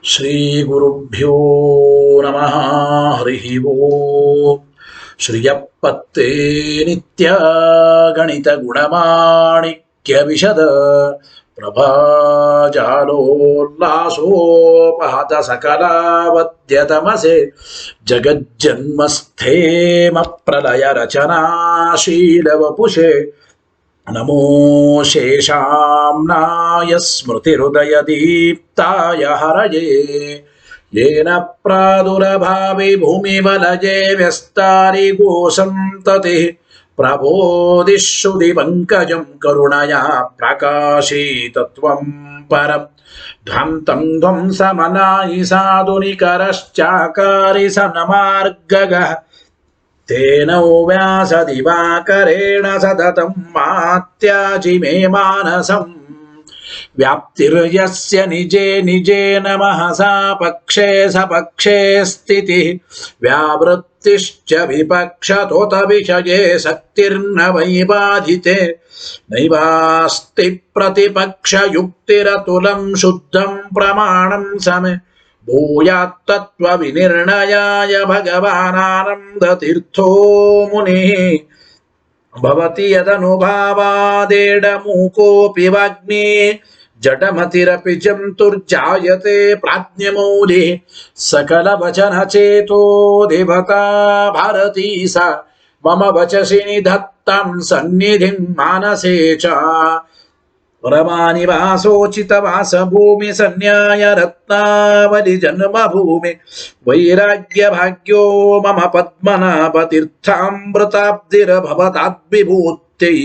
ಶ್ರೀಗುರುಭ್ಯೋ ನಮಃ. ಹರಿ ಓಂ. ಶ್ರಿಯಪ್ಪತ್ತೇ ನಿತ್ಯ ಗಣಿತ ಗುಣಮಾಣಿಕ್ಯ ವಿಶದ ಪ್ರಭಾಜಾಲೋಲ್ಲಾಸೋಪಹತ ಸಕಲಾವದ್ಯತಮಸೆ ಜಗಜ್ಜನ್ಮಸ್ಥೇಮ ಪ್ರಲಯ ರಚನಾಶೀಲ ವಪುಷೆ ನಮೋ ಶೇಷಾಂನಾಯ ಸ್ಮೃತಿಹೃದಯ ದೀಪ್ತಾಯ ಹರಯೇ ಯೇನ ಪ್ರಾದುರಭಾವಿ ಭೂಮಿವಲಯೇ ವ್ಯಸ್ತಾರಿಗೋ ಸಂತತಿ ಪ್ರಬೋಧಿಶ್ರುತಿ ಪಂಕಜಂ ಕರುಣಯಾ ಪ್ರಕಾಶೀತತ್ವಂ ಪರಂ ಧ್ವಂತಂ ಧ್ವಂಸಮನಾಯಿ ಸಾಧುನಿಕರಶ್ಚಾಕಾರಿ ಸನಮಾರ್ಗಗಃ ತೇನೋ ವ್ಯಾಸದಿವಾಕರೇಣ ಸತತಂ ಮಾತ್ಯಾಜಿ ಮೇ ಮಾನಸಂ ವ್ಯಾಪ್ತಿರ್ಯಸ್ಯ ನಿಜೇ ನಿಜೇನ ಮಹಸಾ ಪಕ್ಷೇ ಸಪಕ್ಷೇ ಸ್ಥಿತಿಃ ವ್ಯಾವೃತ್ತಿಶ್ಚ ವಿಪಕ್ಷತೋತ ವಿಷಯೇ ಶಕ್ತಿರ್ನ ವೈಬಾಧಿತೆ ನೈವಾಸ್ತಿ ಪ್ರತಿಪಕ್ಷಯುಕ್ತಿರತುಲಂ ಶುದ್ಧಂ ಪ್ರಮಾಣಂ ಸಮ ಭೂಯಾತ್ತತ್ವ ವಿನಿರ್ಣಯಾಯ ಭಗವಾನಾನಂದತೀರ್ಥೋ ಮುನಿಃ ಭವತಿ ಯದನುಭಾವಾದೇಡಮೂಕೋಪಿ ವಾಗ್ಮಿ ಜಡಮತಿರಪಿ ಜಂತುರ್ಜಾಯತೆ ಪ್ರಾಜ್ಞಮೌಲಿಃ ಸಕಲವಚನಚೇತೋ ದೇವತಾ ಭಾರತೀ ಸ ಮಮ ವಚಸಿ ನಿಧತ್ತಾಂ ಸನ್ನಿಧಿಂ ಮಾನಸೇ ಚ ರಮಾನಿವಾಸೋಚಿತವಾಸ ಭೂಮಿ ಸನ್ಯಾಯ ರತ್ನಾವಲಿ ಜನ್ಮಭೂಮಿ ವೈರಾಗ್ಯ ಭಾಗ್ಯೋ ಮಮ ಪದ್ಮನಾಭತೀರ್ಥಾಮೃತಾಬ್ಧಿರಭವತಾದ್ವಿಭೂತ್ಯೈ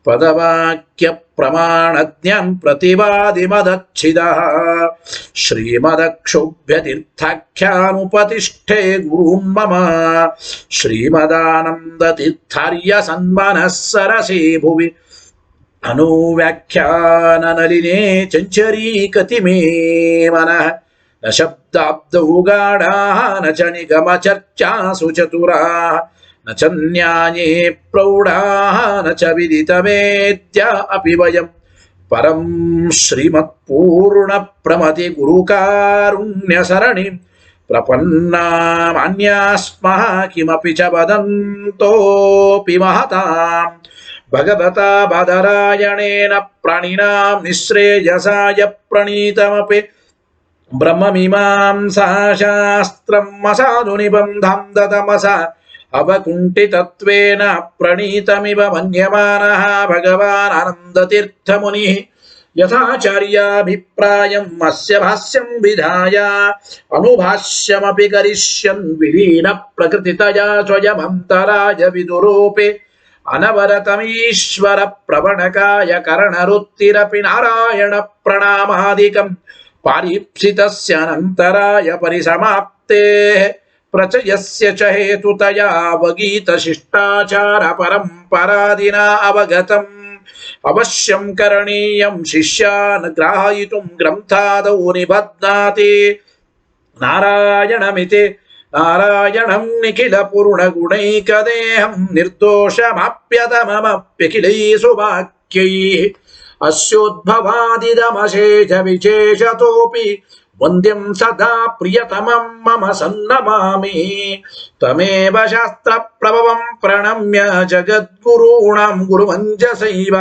ಪದವಾಕ್ಯ ಪ್ರಮಾಣಜ್ಞಾನ್ ಪ್ರತಿವಾದಿ ಮದಚ್ಛಿದಃ ಶ್ರೀಮದಕ್ಷೋಭ್ಯತೀರ್ಥಾಖ್ಯಾನುಪತಿಷ್ಠೆ ಗುರುನ್ ಮಮ ಶ್ರೀಮದಾನಂದತೀರ್ಥಾರ್ಯ ಸನ್ಮನಃ ಸರಸಿ ಭುವಿ ಅನುವ್ಯಾಖ್ಯಾನನಲಿನೇ ಚಂಚರೀಕತಿ ಮೇ ಮನಃ ನ ಶಬ್ದಾಬ್ದೌ ಗಾಢಾಃ ನ ಚ ನಿಗಮ ಚರ್ಚಾಸು ಚತುರಾಃ ನ ಚ ನ್ಯಾಯೇ ಪ್ರೌಢಾಃ ನ ಚ ವಿದಿತವೇದ್ಯ ಅಪಿ ವಯಂ ಪರಂ ಶ್ರೀಮತ್ಪೂರ್ಣ ಪ್ರಮತಿ ಗುರುಕಾರುಣ್ಯ ಸರಣಿ ಪ್ರಪನ್ನಾಮಾನ್ಯಾಸ್ಮಃ ಕಿಮಪಿ ಚ ವದಂತೋಪಿ ಮಹತಾಂ ಭಗವತಾ ಬಾದರಾಯಣೇನ ಪ್ರಾಣಿನಾಂ ನಿಶ್ರೇಯಸಾಯ ಪ್ರಣೀತಮಪಿ ಬ್ರಹ್ಮಮೀಮಾಂಸಾಶಾಸ್ತ್ರಂ ಅಸಾಧು ನಿಬಂಧಂ ದತಮಸ ಅವಕುಂಠಿತತ್ವೇನ ಪ್ರಣೀತಮಿವ ಮನ್ಯಮಾನಃ ಭಗವಾನ್ ಆನಂದತೀರ್ಥಮುನಿಃ ಯಥಾಚಾರ್ಯಾಭಿಪ್ರಾಯಂ ಅಸ್ಯ ಭಾಷ್ಯಂ ವಿಧಾಯ ಅನುಭಾಷ್ಯಮಪಿ ಕರಿಷ್ಯನ್ ವಿಲೀನ ಪ್ರಕೃತಿತಯಾ ಸ್ವಯಮಂತರಾಯ ವಿದುರೂಪೇ ಅನವರತಮೀಶ್ವರ ಪ್ರವಣಕಾಯ ಕರ್ಣರುತ್ತಿರಪಿ ನಾರಾಯಣ ಪ್ರಣಾಮಾದಿಕಂ ಪಾರೀಪ್ಸಿತಸ್ಯ ಅನಂತರಾಯ ಪರಿಸಮಾಪ್ತೇಃ ಪ್ರಚಯಸ್ಯ ಚ ಹೇತುತಯಾ ಅವಗೀತ ಶಿಷ್ಟಾಚಾರ ಪರಂಪರಾದಿನಾ ಅವಗತಂ ಅವಶ್ಯಂ ಕರಣೀಯಂ ಶಿಷ್ಯಾನ್ ಗ್ರಾಹಯಿತುಂ ಗ್ರಂಥಾದೌ ನಿಬಧ್ನಾತಿ ನಾರಾಯಣಮಿತಿ ನಾರಾಯಣಂ ನಿಖಿಲ ಪೂರ್ಣ ಗುಣೈಕದೇಹಂ ನಿರ್ದೋಷಮಾಪ್ಯತಮಮಪ್ಯಖಿಲೈಸು ವಾಕ್ಯೈಃ ಅಸ್ಯೋದ್ಭವಾದಿದಮಶೇಷ ವಿಶೇಷತೋಪಿ ವಂದ್ಯಂ ಸದಾ ಪ್ರಿಯತಮಂ ಮಮ ಸನ್ನಮಾಮಿ ತಮೇವ ಶಾಸ್ತ್ರ ಪ್ರಭವಂ ಪ್ರಣಮ್ಯ ಜಗದ್ಗುರುಣಾಂ ಗುರುವಂಜಸೈವ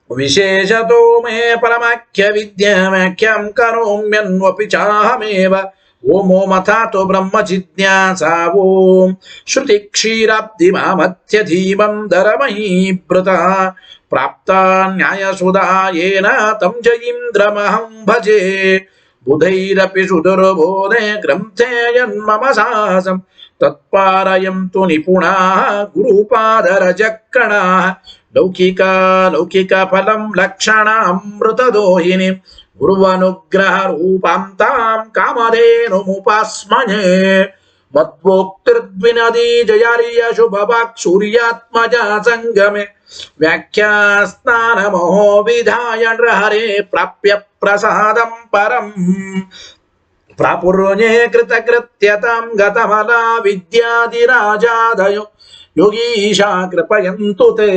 ವಿಶೇಷತೋ ಮೇ ಪರಮಾಖ್ಯ ವಿದ್ಯಾವ್ಯಾಖ್ಯಾಂ ಕರೋಮ್ಯನ್ವಪಿ ಚಾಹಮೇವ ಓಂ ಓಮಥಾತೋ ಬ್ರಹ್ಮ ಜಿಜ್ಞಾಸಾ ಓಂ ಶ್ರುತಿ ಕ್ಷೀರಾಬ್ಧಿ ಮಾಮಥ್ಯ ಧೀಮಂ ದರಮಹೀಭೃತ ಪ್ರಾಪ್ತ ನ್ಯಾಯಸುಧಾಯೇನ ತಂ ಜಯೀಂದ್ರಮಹಂ ಭಜೆ ಬುಧೈರಪಿ ಸುದುರ್ಬೋಧೆ ಗ್ರಂಥೇ ಯನ್ಮಮ ಸಾಹಸಂ ತತ್ಪಾರಯಂತು ನಿಪುಣಾಃ ಗುರುಪಾದರಜಕ್ಕಣಾಃ ಲೌಕಿಕ ಫಲಂ ಲಕ್ಷಣಾಮೃತದೋಹಿನಿ ಗುರುವನುಗ್ರಹ ರೂಪಾಂ ತಾಂ ಕಾಮಧೇನುಮುಪಾಸ್ಮಹೇ ಮದ್ವೋಕ್ತಿರ್ದ್ವಿನದಿ ಜಯಾರ್ಯ ಶುಭವಾಕ್ ಸೂರ್ಯಾತ್ಮಜ ಸಂಗಮೆ ವ್ಯಾಖ್ಯಾ ಸ್ನಾನಮಹೋ ವಿಧಾಯ ನೃಹರೇ ಪ್ರಾಪ್ಯ ಪ್ರಸಾದಂ ಪರಂ ಪ್ರಾಪುರ್ಯೇ ಕೃತಕೃತ್ಯತಾಂ ಗತಮಲಾ ವಿದ್ಯಾದಿರಾಜಾದಯೋ ಯೋಗೀಶಾ ಕೃಪಯಂತು ತೇ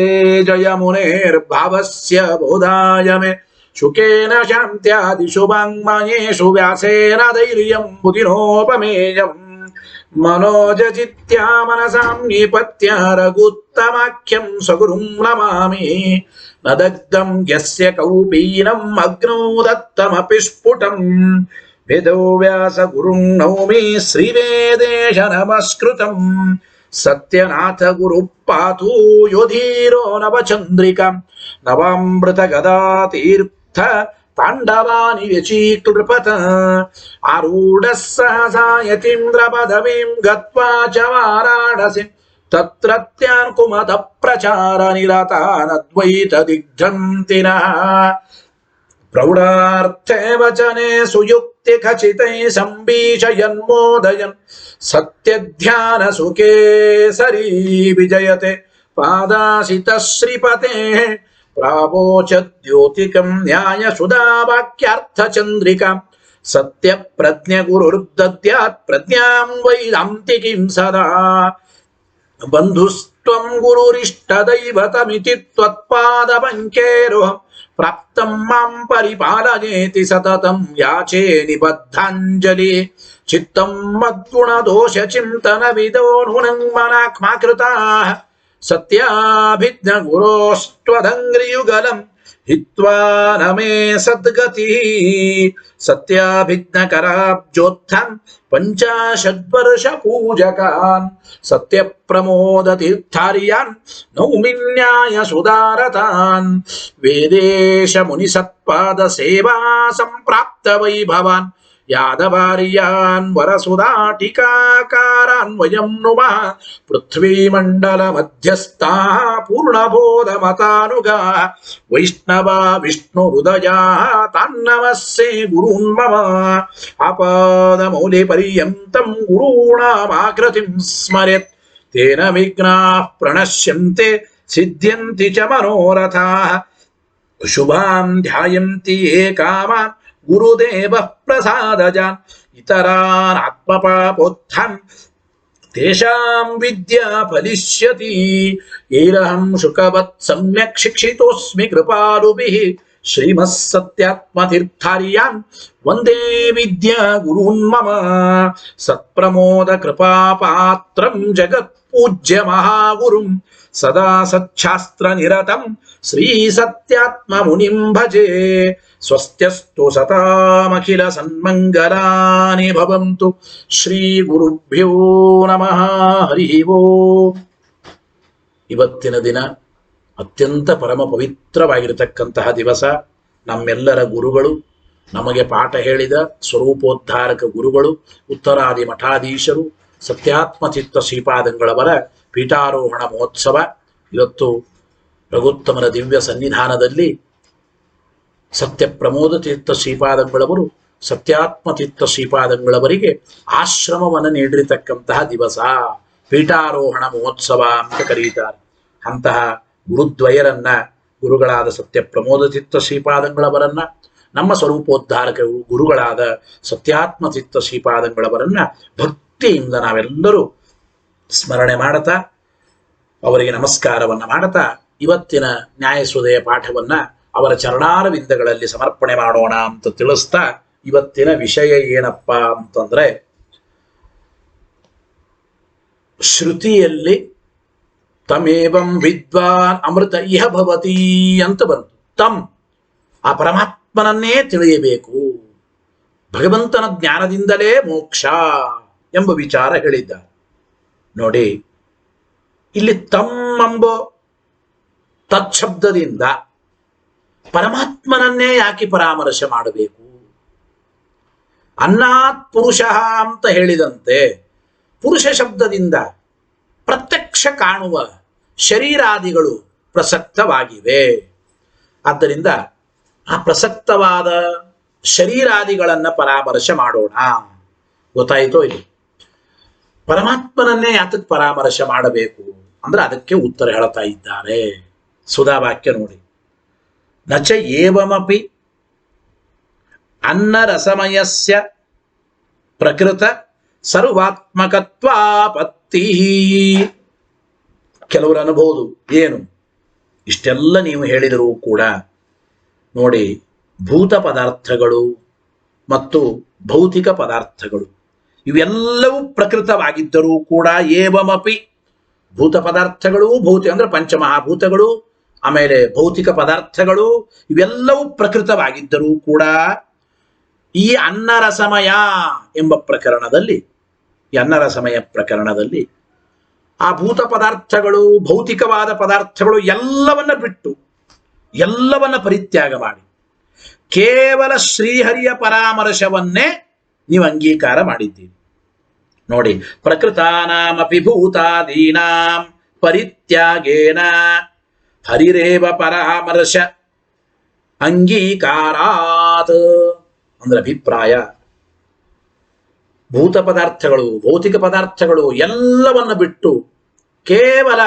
ಜಯ ಮುನೇರ್ಭಾವಸ್ಯ ಬೋಧಾಯ ಮೇ ಶುಕೇನ ಶಾಂತ್ಯಾದಿಷು ವಾಂಗ್ಮಯೇಷು ವ್ಯಾಸೇನ ಧೈರ್ಯಂ ಬುಧಿನೋಪಮೇಯಂ ಮನೋಜಚಿತ್ಯಾ ಮನಸಾಂ ನಿಪತ್ಯ ರಘುತ್ತಮಾಖ್ಯಂ ಸಗುರುಂ ನಮಾಮಿ ನ ದಗ್ಧಂ ಯಸ್ಯ ಕೌಪೀನಂ ಅಗ್ನೋ ದತ್ತಮಪಿ ಸ್ಫುಟಂ ವೇದೋ ವ್ಯಾಸ ಗುರುಂ ನೌಮಿ ಶ್ರೀವೇದೇಶ ನಮಸ್ಕೃತಂ ಸತ್ಯನಾಥ ಗುರು ಪಾತು ಯೋಧೀರೋ ನವಚಂದ್ರಿಕಾ ನವಾಮೃತ ಗದಾ ತೀರ್ಥ ತಾಂಡವಾನಿ ವ್ಯಚೀಕೃಪತ ಆರೂಢ ಸಹಸಾ ಯತೀಂದ್ರ ಪದವೀಂ ಗತ್ವಾ ಚ ವಾರಾಣಸಿ ತತ್ರತ್ಯಾನ್ ಕುಮತ ಪ್ರಚಾರ ನಿರತಾನದ್ವೈತ ದಿಗ್ಧಂತಿನಃ ಪ್ರೌಢಾರ್ಥೇ ವಚನೆ ಸುಯುಕ್ತಿ ಖಚಿತೈ ಸಂಭೀಷಯನ್ಮೋದಯನ್ ಸತ್ಯಧ್ಯಾನ ಸುಕೇಸರಿ ವಿಜಯತೆ ಪಾದಾಸಿತ ಶ್ರೀಪತೆ ಪ್ರಾವೋಚದ್ಯೋತಿಕಂ ನ್ಯಾಯ ಸುಧಾ ವಾಕ್ಯಾರ್ಥ ಚಂದ್ರಿಕಾ ಸತ್ಯ ಪ್ರಜ್ಞ ಗುರುರ್ದದ್ಯಾತ್ ಪ್ರಜ್ಞಾಂ ವೈದಾಂತಿಕೀಂ ಸದಾ ಬಂಧುಸ್ತ್ವಂ ಗುರುರಿಷ್ಟ ದೈವತಮಿತಿ ತ್ವತ್ಪಾದ ಪಂಕೇರುಹಂ ಪ್ರಾಪ್ತಂ ಮಾಂ ಪರಿಪಾಲಯೇತಿ ಸತತಂ ಯಾಚೇ ನಿಬದ್ಧಾಂಜಲಿ ಚಿತ್ತಂ ಮದ್ಗುಣ ದೋಷ ಚಿಂತನ ವಿದೋ ನೂನಂ ಮನಾಕ್ಮಾ ಕೃತಾಃ ಸತ್ಯಾಭಿಜ್ಞ ಗುರೋಸ್ತ್ವದಂಗ್ರಿಯುಗಲಂ ಹಿತ್ವಾ ನಮೇ ಸದ್ಗತಿ ಸತ್ಯಾಭಿಜ್ಞ ಕರಾಬ್ಜೋತ್ಥಾನ್ ಪಂಚಾಶದ್ವರ್ಷ ಪೂಜಕಾನ್ ಸತ್ಯ ಪ್ರಮೋದ ತೀರ್ಥಾರ್ಯಾನ್ ನೌಮಿನ್ಯಾಯ ಸುಧಾರತಾನ್ ವೇದೇಶ ಮುನಿ ಸತ್ಪಾದ ಸೇವಾ ಸಂಪ್ರಾಪ್ತ ವೈಭವಾನ್ ಯಾದವಾರ್ಯಾನ್ ವರಸುಧಾಟಿಕಾಕಾರಾನ್ ವಯಂ ನುಮಃ ಪೃಥ್ವೀಮಂಡಲ ಮಧ್ಯಸ್ಥಾ ಪೂರ್ಣಬೋಧ ಮತಾನುಗಾ ವೈಷ್ಣವ ವಿಷ್ಣು ಹೃದಯಾ ತಾನ್ನಮಸ್ಸೇ ಗುರೂನ್ ಮಮ ಆಪಾದ ಮೌಲಿ ಪರ್ಯಂತಂ ಗುರೂಣಾಮಾಕೃತಿಂ ಸ್ಮರೆತ್ ತೇನ ವಿಘ್ನಾಃ ಪ್ರಣಶ್ಯಂತೆ ಸಿದ್ಧ್ಯಂತಿ ಚ ಮನೋರಥಾಃ ಶುಭಾನ್ ಧ್ಯಾಯಂತಿ ಯೇ ಕಾಮಾನ್ ಗುರುದೇವ ಪ್ರಸಾದಜಾನ್ ಇತರಾನ್ ಆತ್ಮಪಾಪೋತ್ಥಾನ್ ತೇಷಾಂ ವಿದ್ಯಾ ಫಲಿಷ್ಯತಿ ಏರಹಂ ಶುಕವತ್ ಸಮ್ಯಕ್ ಶಿಕ್ಷಿತೋಸ್ಮಿ ಕೃಪಾಲುಭಿಃ ಶ್ರೀಮತ್ ಸತ್ಯಾತ್ಮತೀರ್ಥಾರ್ಯಾನ್ ವಂದೇ ವಿದ್ಯಾ ಗುರೂನ್ ಮಮ ಸತ್ಪ್ರಮೋದ ಕೃಪಾಪಾತ್ರಂ ಜಗತ್ ಪೂಜ್ಯ ಮಹಾಗುರುಂ ಸದಾ ಸಚ್ಛಾಸ್ತ್ರ ನಿರತಂ ಶ್ರೀ ಸತ್ಯಾತ್ಮ ಮುನಿಂ ಭಜೆ ಸ್ವಸ್ತ್ಯಸ್ತು ಸತಾಮಖಿಲ ಸನ್ಮಂಗಲಾನಿ ಭವಂತು ಶ್ರೀ ಗುರುಭ್ಯೋ ನಮಃ ಹರಿ ಓಂ. ಇವತ್ತಿನ ದಿನ ಅತ್ಯಂತ ಪರಮ ಪವಿತ್ರವಾಗಿರತಕ್ಕಂತಹ ದಿವಸ. ನಮ್ಮೆಲ್ಲರ ಗುರುಗಳು, ನಮಗೆ ಪಾಠ ಹೇಳಿದ ಸ್ವರೂಪೋದ್ಧಾರಕ ಗುರುಗಳು, ಉತ್ತರಾದಿ ಮಠಾಧೀಶರು, ಸತ್ಯಾತ್ಮಚಿತ್ತ ಶ್ರೀಪಾದಂಗಳವರ ಪೀಠಾರೋಹಣ ಮಹೋತ್ಸವ. ಇವತ್ತು ರಘುತ್ತಮರ ದಿವ್ಯ ಸನ್ನಿಧಾನದಲ್ಲಿ ಸತ್ಯ ಪ್ರಮೋದ ತೀರ್ಥ ಶ್ರೀಪಾದಂಗಳವರು ಸತ್ಯಾತ್ಮತೀರ್ಥ ಶ್ರೀಪಾದಂಗಳವರಿಗೆ ಆಶ್ರಮವನ್ನು ನೀಡಿರತಕ್ಕಂತಹ ದಿವಸ. ಪೀಠಾರೋಹಣ ಮಹೋತ್ಸವ ಅಂತ ಕರೆಯುತ್ತಾರೆ. ಅಂತಹ ಗುರುದ್ವಯರನ್ನ, ಗುರುಗಳಾದ ಸತ್ಯ ಪ್ರಮೋದ ತೀರ್ಥ ಶ್ರೀಪಾದಂಗಳವರನ್ನ, ನಮ್ಮ ಸ್ವರೂಪೋದ್ಧಾರಕ ಗುರುಗಳಾದ ಸತ್ಯಾತ್ಮತೀರ್ಥ ಶ್ರೀಪಾದಂಗಳವರನ್ನ ಭಕ್ತಿಯಿಂದ ನಾವೆಲ್ಲರೂ ಸ್ಮರಣೆ ಮಾಡುತ್ತಾ, ಅವರಿಗೆ ನಮಸ್ಕಾರವನ್ನ ಮಾಡುತ್ತಾ, ಇವತ್ತಿನ ನ್ಯಾಯಸುಧೆಯ ಪಾಠವನ್ನ ಅವರ ಚರಣಾರವಿಂದಗಳಲ್ಲಿ ಸಮರ್ಪಣೆ ಮಾಡೋಣ ಅಂತ ತಿಳಿಸ್ತಾ, ಇವತ್ತಿನ ವಿಷಯ ಏನಪ್ಪ ಅಂತಂದ್ರೆ, ಶ್ರುತಿಯಲ್ಲಿ ತಮೇವಂ ವಿದ್ವಾನ್ ಅಮೃತ ಇಹ ಭವತಿ ಅಂತ ಬಂತು. ತಮ್, ಆ ಪರಮಾತ್ಮನನ್ನೇ ತಿಳಿಯಬೇಕು, ಭಗವಂತನ ಜ್ಞಾನದಿಂದಲೇ ಮೋಕ್ಷ ಎಂಬ ವಿಚಾರ ಹೇಳಿದ್ದಾರೆ. ನೋಡಿ, ಇಲ್ಲಿ ತಮ್ ಎಂಬ ತತ್ಶಬ್ದದಿಂದ ಪರಮಾತ್ಮನನ್ನೇ ಯಾಕೆ ಪರಾಮರ್ಶೆ ಮಾಡಬೇಕು? ಅನ್ನಾತ್ ಪುರುಷ ಅಂತ ಹೇಳಿದಂತೆ ಪುರುಷ ಶಬ್ದದಿಂದ ಪ್ರತ್ಯಕ್ಷ ಕಾಣುವ ಶರೀರಾದಿಗಳು ಪ್ರಸಕ್ತವಾಗಿವೆ. ಆದ್ದರಿಂದ ಆ ಪ್ರಸಕ್ತವಾದ ಶರೀರಾದಿಗಳನ್ನ ಪರಾಮರ್ಶೆ ಮಾಡೋಣ. ಗೊತ್ತಾಯಿತೋ? ಇಲ್ಲಿ ಪರಮಾತ್ಮನನ್ನೇ ಯಾತಕ್ಕೆ ಪರಾಮರ್ಶೆ ಮಾಡಬೇಕು ಅಂದ್ರೆ ಅದಕ್ಕೆ ಉತ್ತರ ಹೇಳ್ತಾ ಇದ್ದಾರೆ. ಸುಧಾವಾಕ್ಯ ನೋಡಿ. ನಚ ಏವಮಪಿ ಅನ್ನರಸಮಯಸ್ಯ ಪ್ರಕೃತ ಸರ್ವಾತ್ಮಕತ್ವಾಪತ್ತಿ. ಕೆಲವರು ಅನ್ಬೋದು, ಏನು ಇಷ್ಟೆಲ್ಲ ನೀವು ಹೇಳಿದರೂ ಕೂಡ ನೋಡಿ, ಭೂತ ಪದಾರ್ಥಗಳು ಮತ್ತು ಭೌತಿಕ ಪದಾರ್ಥಗಳು ಇವೆಲ್ಲವೂ ಪ್ರಕೃತವಾಗಿದ್ದರೂ ಕೂಡ ಏವಮಪಿ ಭೂತ ಪದಾರ್ಥಗಳು ಅಂದ್ರೆ ಪಂಚಮಹಾಭೂತಗಳು, ಆಮೇಲೆ ಭೌತಿಕ ಪದಾರ್ಥಗಳು ಇವೆಲ್ಲವೂ ಪ್ರಕೃತವಾಗಿದ್ದರೂ ಕೂಡ ಈ ಅನ್ನರಸಮಯ ಎಂಬ ಪ್ರಕರಣದಲ್ಲಿ, ಈ ಅನ್ನರಸಮಯ ಪ್ರಕರಣದಲ್ಲಿ ಆ ಭೂತ ಪದಾರ್ಥಗಳು ಭೌತಿಕವಾದ ಪದಾರ್ಥಗಳು ಎಲ್ಲವನ್ನ ಬಿಟ್ಟು ಎಲ್ಲವನ್ನ ಪರಿತ್ಯಾಗ ಮಾಡಿ ಕೇವಲ ಶ್ರೀಹರಿಯ ಪರಾಮರ್ಶವನ್ನೇ ನೀವು ಅಂಗೀಕಾರ ಮಾಡಿದ್ದೀರಿ. ನೋಡಿ, ಪ್ರಕೃತಾನಾಮಪಿ ಭೂತಾದೀನಾಂ ಪರಿತ್ಯಾಗೇನ ಹರಿರೇವ ಪರಾಮರ್ಶ ಅಂಗೀಕಾರಾತ್. ಅಂದ್ರೆ ಅಭಿಪ್ರಾಯ, ಭೂತ ಪದಾರ್ಥಗಳು ಭೌತಿಕ ಪದಾರ್ಥಗಳು ಎಲ್ಲವನ್ನ ಬಿಟ್ಟು ಕೇವಲ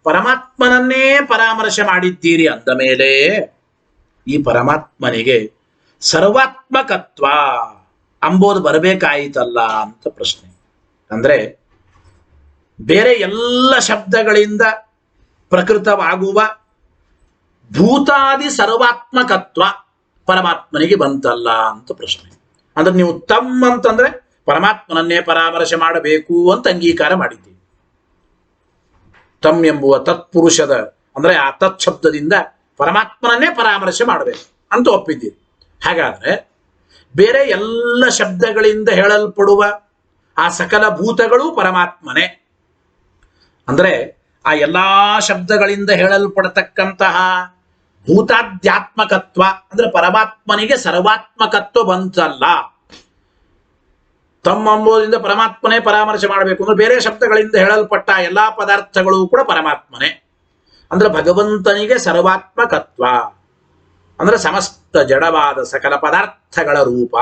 ಪರಮಾತ್ಮನನ್ನೇ ಪರಾಮರ್ಶೆ ಮಾಡಿದ್ದೀರಿ ಅಂದ ಮೇಲೆ ಈ ಪರಮಾತ್ಮನಿಗೆ ಸರ್ವಾತ್ಮಕತ್ವ ಅಂಬೋದು ಬರಬೇಕಾಯಿತಲ್ಲ ಅಂತ ಪ್ರಶ್ನೆ. ಅಂದ್ರೆ ಬೇರೆ ಎಲ್ಲ ಶಬ್ದಗಳಿಂದ ಪ್ರಕೃತವಾಗುವ ಭೂತಾದಿ ಸರ್ವಾತ್ಮಕತ್ವ ಪರಮಾತ್ಮನಿಗೆ ಬಂತಲ್ಲ ಅಂತ ಪ್ರಶ್ನೆ. ಅಂದ್ರೆ ನೀವು ತಮ್ಮ ಅಂತಂದ್ರೆ ಪರಮಾತ್ಮನನ್ನೇ ಪರಾಮರ್ಶೆ ಮಾಡಬೇಕು ಅಂತ ಅಂಗೀಕಾರ ಮಾಡಿದ್ದೀವಿ. ತಮ್ ಎಂಬುವ ತತ್ಪುರುಷದ ಅಂದ್ರೆ ಆ ತತ್ ಶಬ್ದದಿಂದ ಪರಮಾತ್ಮನನ್ನೇ ಪರಾಮರ್ಶೆ ಮಾಡಬೇಕು ಅಂತ ಒಪ್ಪಿದ್ದೀರಿ. ಹಾಗಾದ್ರೆ ಬೇರೆ ಎಲ್ಲ ಶಬ್ದಗಳಿಂದ ಹೇಳಲ್ಪಡುವ ಆ ಸಕಲ ಭೂತಗಳು ಪರಮಾತ್ಮನೇ. ಅಂದ್ರೆ ಆ ಎಲ್ಲಾ ಶಬ್ದಗಳಿಂದ ಹೇಳಲ್ಪಡತಕ್ಕಂತಹ ಭೂತಾಧ್ಯಾತ್ಮಕತ್ವ ಅಂದ್ರೆ ಪರಮಾತ್ಮನಿಗೆ ಸರ್ವಾತ್ಮಕತ್ವ ಬಂತಲ್ಲ. ತಮ್ಮ ಅಂಬೋದಿಂದ ಪರಮಾತ್ಮನೇ ಪರಾಮರ್ಶೆ ಮಾಡಬೇಕು ಅಂದ್ರೆ ಬೇರೆ ಶಬ್ದಗಳಿಂದ ಹೇಳಲ್ಪಟ್ಟ ಎಲ್ಲಾ ಪದಾರ್ಥಗಳು ಕೂಡ ಪರಮಾತ್ಮನೇ. ಅಂದ್ರೆ ಭಗವಂತನಿಗೆ ಸರ್ವಾತ್ಮಕತ್ವ ಅಂದ್ರೆ ಸಮಸ್ತ ಜಡವಾದ ಸಕಲ ಪದಾರ್ಥಗಳ ರೂಪ.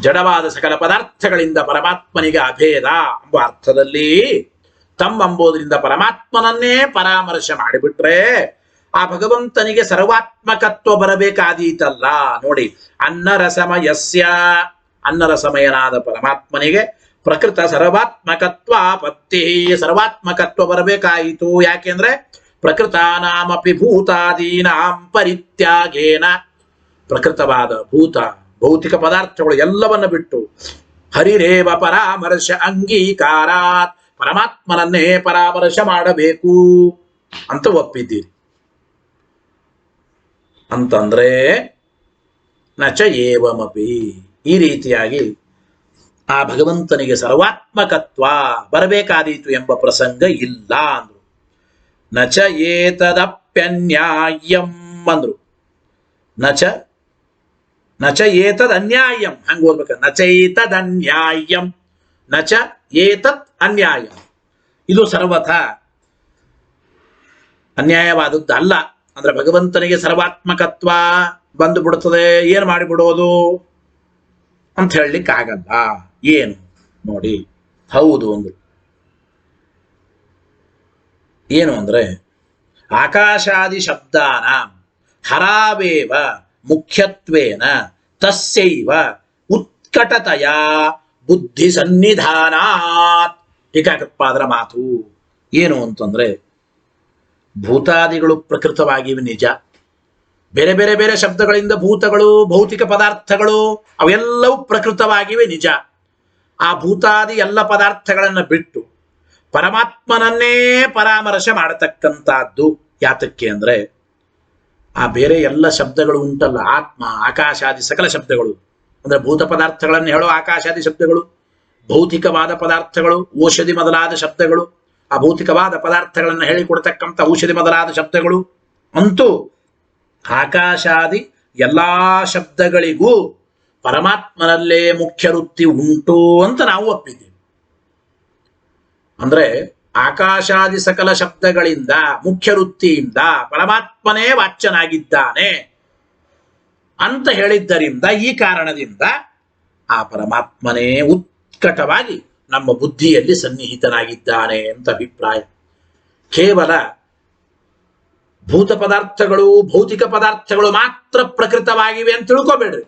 ಜಡವಾದ ಸಕಲ ಪದಾರ್ಥಗಳಿಂದ ಪರಮಾತ್ಮನಿಗೆ ಅಭೇದ ಎಂಬ ಅರ್ಥದಲ್ಲಿ ತಮ್ಮ ಅಂಬೋದ್ರಿಂದ ಪರಮಾತ್ಮನನ್ನೇ ಪರಾಮರ್ಶೆ ಮಾಡಿಬಿಟ್ರೆ ಆ ಭಗವಂತನಿಗೆ ಸರ್ವಾತ್ಮಕತ್ವ ಬರಬೇಕಾದೀತಲ್ಲ. ನೋಡಿ, ಅನ್ನರಸಮಯಸ್ಯ ಅನ್ನರಸಮಯನಾದ ಪರಮಾತ್ಮನಿಗೆ ಪ್ರಕೃತ ಸರ್ವಾತ್ಮಕತ್ವ ಪತ್ತಿ ಸರ್ವಾತ್ಮಕತ್ವ ಬರಬೇಕಾಯಿತು. ಯಾಕೆಂದ್ರೆ ಪ್ರಕೃತಾನಾಮಪಿ ಭೂತಾದೀನಾಂ ಪರಿತ್ಯಾಗೇನ ಪ್ರಕೃತವಾದ ಭೌತಿಕ ಪದಾರ್ಥಗಳು ಎಲ್ಲವನ್ನ ಬಿಟ್ಟು ಹರಿರೇವ ಪರಾಮರ್ಶ ಅಂಗೀಕಾರಾತ್ ಪರಮಾತ್ಮನನ್ನೇ ಪರಾಮರ್ಶ ಮಾಡಬೇಕು ಅಂತ ಒಪ್ಪಿದ್ದೀರಿ. ಅಂತಂದ್ರೆ ನಚ ಏವಮಪಿ ಈ ರೀತಿಯಾಗಿ ಆ ಭಗವಂತನಿಗೆ ಸರ್ವಾತ್ಮಕತ್ವ ಬರಬೇಕಾದೀತು ಎಂಬ ಪ್ರಸಂಗ ಇಲ್ಲ ಅಂದ್ರು. ನಚ ಏತದಪ್ಯನ್ಯಾಯಂ ಅಂದ್ರು. ನಚ ಏತದ್ ಅನ್ಯಾಯಂ ಹಂಗ ಓದ್ಬೇಕ. ನಚೈತದನ್ಯಾಯಂ ನಚ ಏತತ್ ಅನ್ಯಾಯಂ. ಇದು ಸರ್ವಥ ಅನ್ಯಾಯವಾದದ್ದು ಅಲ್ಲ. ಅಂದ್ರೆ ಭಗವಂತನಿಗೆ ಸರ್ವಾತ್ಮಕತ್ವ ಬಂದು ಬಿಡುತ್ತದೆ, ಏನು ಮಾಡಿಬಿಡೋದು ಅಂತ ಹೇಳಲಿಕ್ಕಾಗಲ್ಲ. ಏನು ನೋಡಿ, ಹೌದು ಅಂದ್ರು. ಏನು ಅಂದ್ರೆ ಆಕಾಶಾದಿ ಶಬ್ದಾನ ಹರಾವೇವ ಮುಖ್ಯತ್ವೇನ ತಸ್ಯೈವ ಉತ್ಕಟತೆಯ ಬುದ್ಧಿ ಸನ್ನಿಧಾನಾತ್. ಟೀಕಾಕೃತ್ಪಾದರ ಮಾತು ಏನು ಅಂತಂದ್ರೆ ಭೂತಾದಿಗಳು ಪ್ರಕೃತವಾಗಿವೆ ನಿಜ. ಬೇರೆ ಬೇರೆ ಬೇರೆ ಶಬ್ದಗಳಿಂದ ಭೂತಗಳು ಭೌತಿಕ ಪದಾರ್ಥಗಳು ಅವೆಲ್ಲವೂ ಪ್ರಕೃತವಾಗಿವೆ ನಿಜ. ಆ ಭೂತಾದಿ ಎಲ್ಲ ಪದಾರ್ಥಗಳನ್ನ ಬಿಟ್ಟು ಪರಮಾತ್ಮನನ್ನೇ ಪರಾಮರ್ಶೆ ಮಾಡತಕ್ಕಂಥದ್ದು. ಯಾತಕ್ಕೆ ಅಂದ್ರೆ ಆ ಬೇರೆ ಎಲ್ಲ ಶಬ್ದಗಳು ಉಂಟಲ್ಲ, ಆತ್ಮ ಆಕಾಶಾದಿ ಸಕಲ ಶಬ್ದಗಳು ಅಂದ್ರೆ ಭೂತ ಪದಾರ್ಥಗಳನ್ನು ಹೇಳೋ ಆಕಾಶಾದಿ ಶಬ್ದಗಳು, ಭೌತಿಕವಾದ ಪದಾರ್ಥಗಳು ಔಷಧಿ ಮೊದಲಾದ ಶಬ್ದಗಳು, ಆ ಭೌತಿಕವಾದ ಪದಾರ್ಥಗಳನ್ನು ಹೇಳಿಕೊಡ್ತಕ್ಕಂಥ ಔಷಧಿ ಮೊದಲಾದ ಶಬ್ದಗಳು, ಅಂತೂ ಆಕಾಶಾದಿ ಎಲ್ಲಾ ಶಬ್ದಗಳಿಗೂ ಪರಮಾತ್ಮನಲ್ಲೇ ಮುಖ್ಯ ವೃತ್ತಿ ಉಂಟು ಅಂತ ನಾವು ಒಪ್ಪಿದ್ದೀವಿ. ಅಂದ್ರೆ ಆಕಾಶಾದಿ ಸಕಲ ಶಬ್ದಗಳಿಂದ ಮುಖ್ಯ ವೃತ್ತಿಯಿಂದ ಪರಮಾತ್ಮನೇ ವಾಚ್ಯನಾಗಿದ್ದಾನೆ ಅಂತ ಹೇಳಿದ್ದರಿಂದ ಈ ಕಾರಣದಿಂದ ಆ ಪರಮಾತ್ಮನೇ ಉತ್ಕಟವಾಗಿ ನಮ್ಮ ಬುದ್ಧಿಯಲ್ಲಿ ಸನ್ನಿಹಿತನಾಗಿದ್ದಾನೆ ಅಂತ ಅಭಿಪ್ರಾಯ. ಕೇವಲ ಭೂತ ಪದಾರ್ಥಗಳು ಭೌತಿಕ ಪದಾರ್ಥಗಳು ಮಾತ್ರ ಪ್ರಕೃತವಾಗಿವೆ ಅಂತ ತಿಳ್ಕೋಬೇಡ್ರಿ.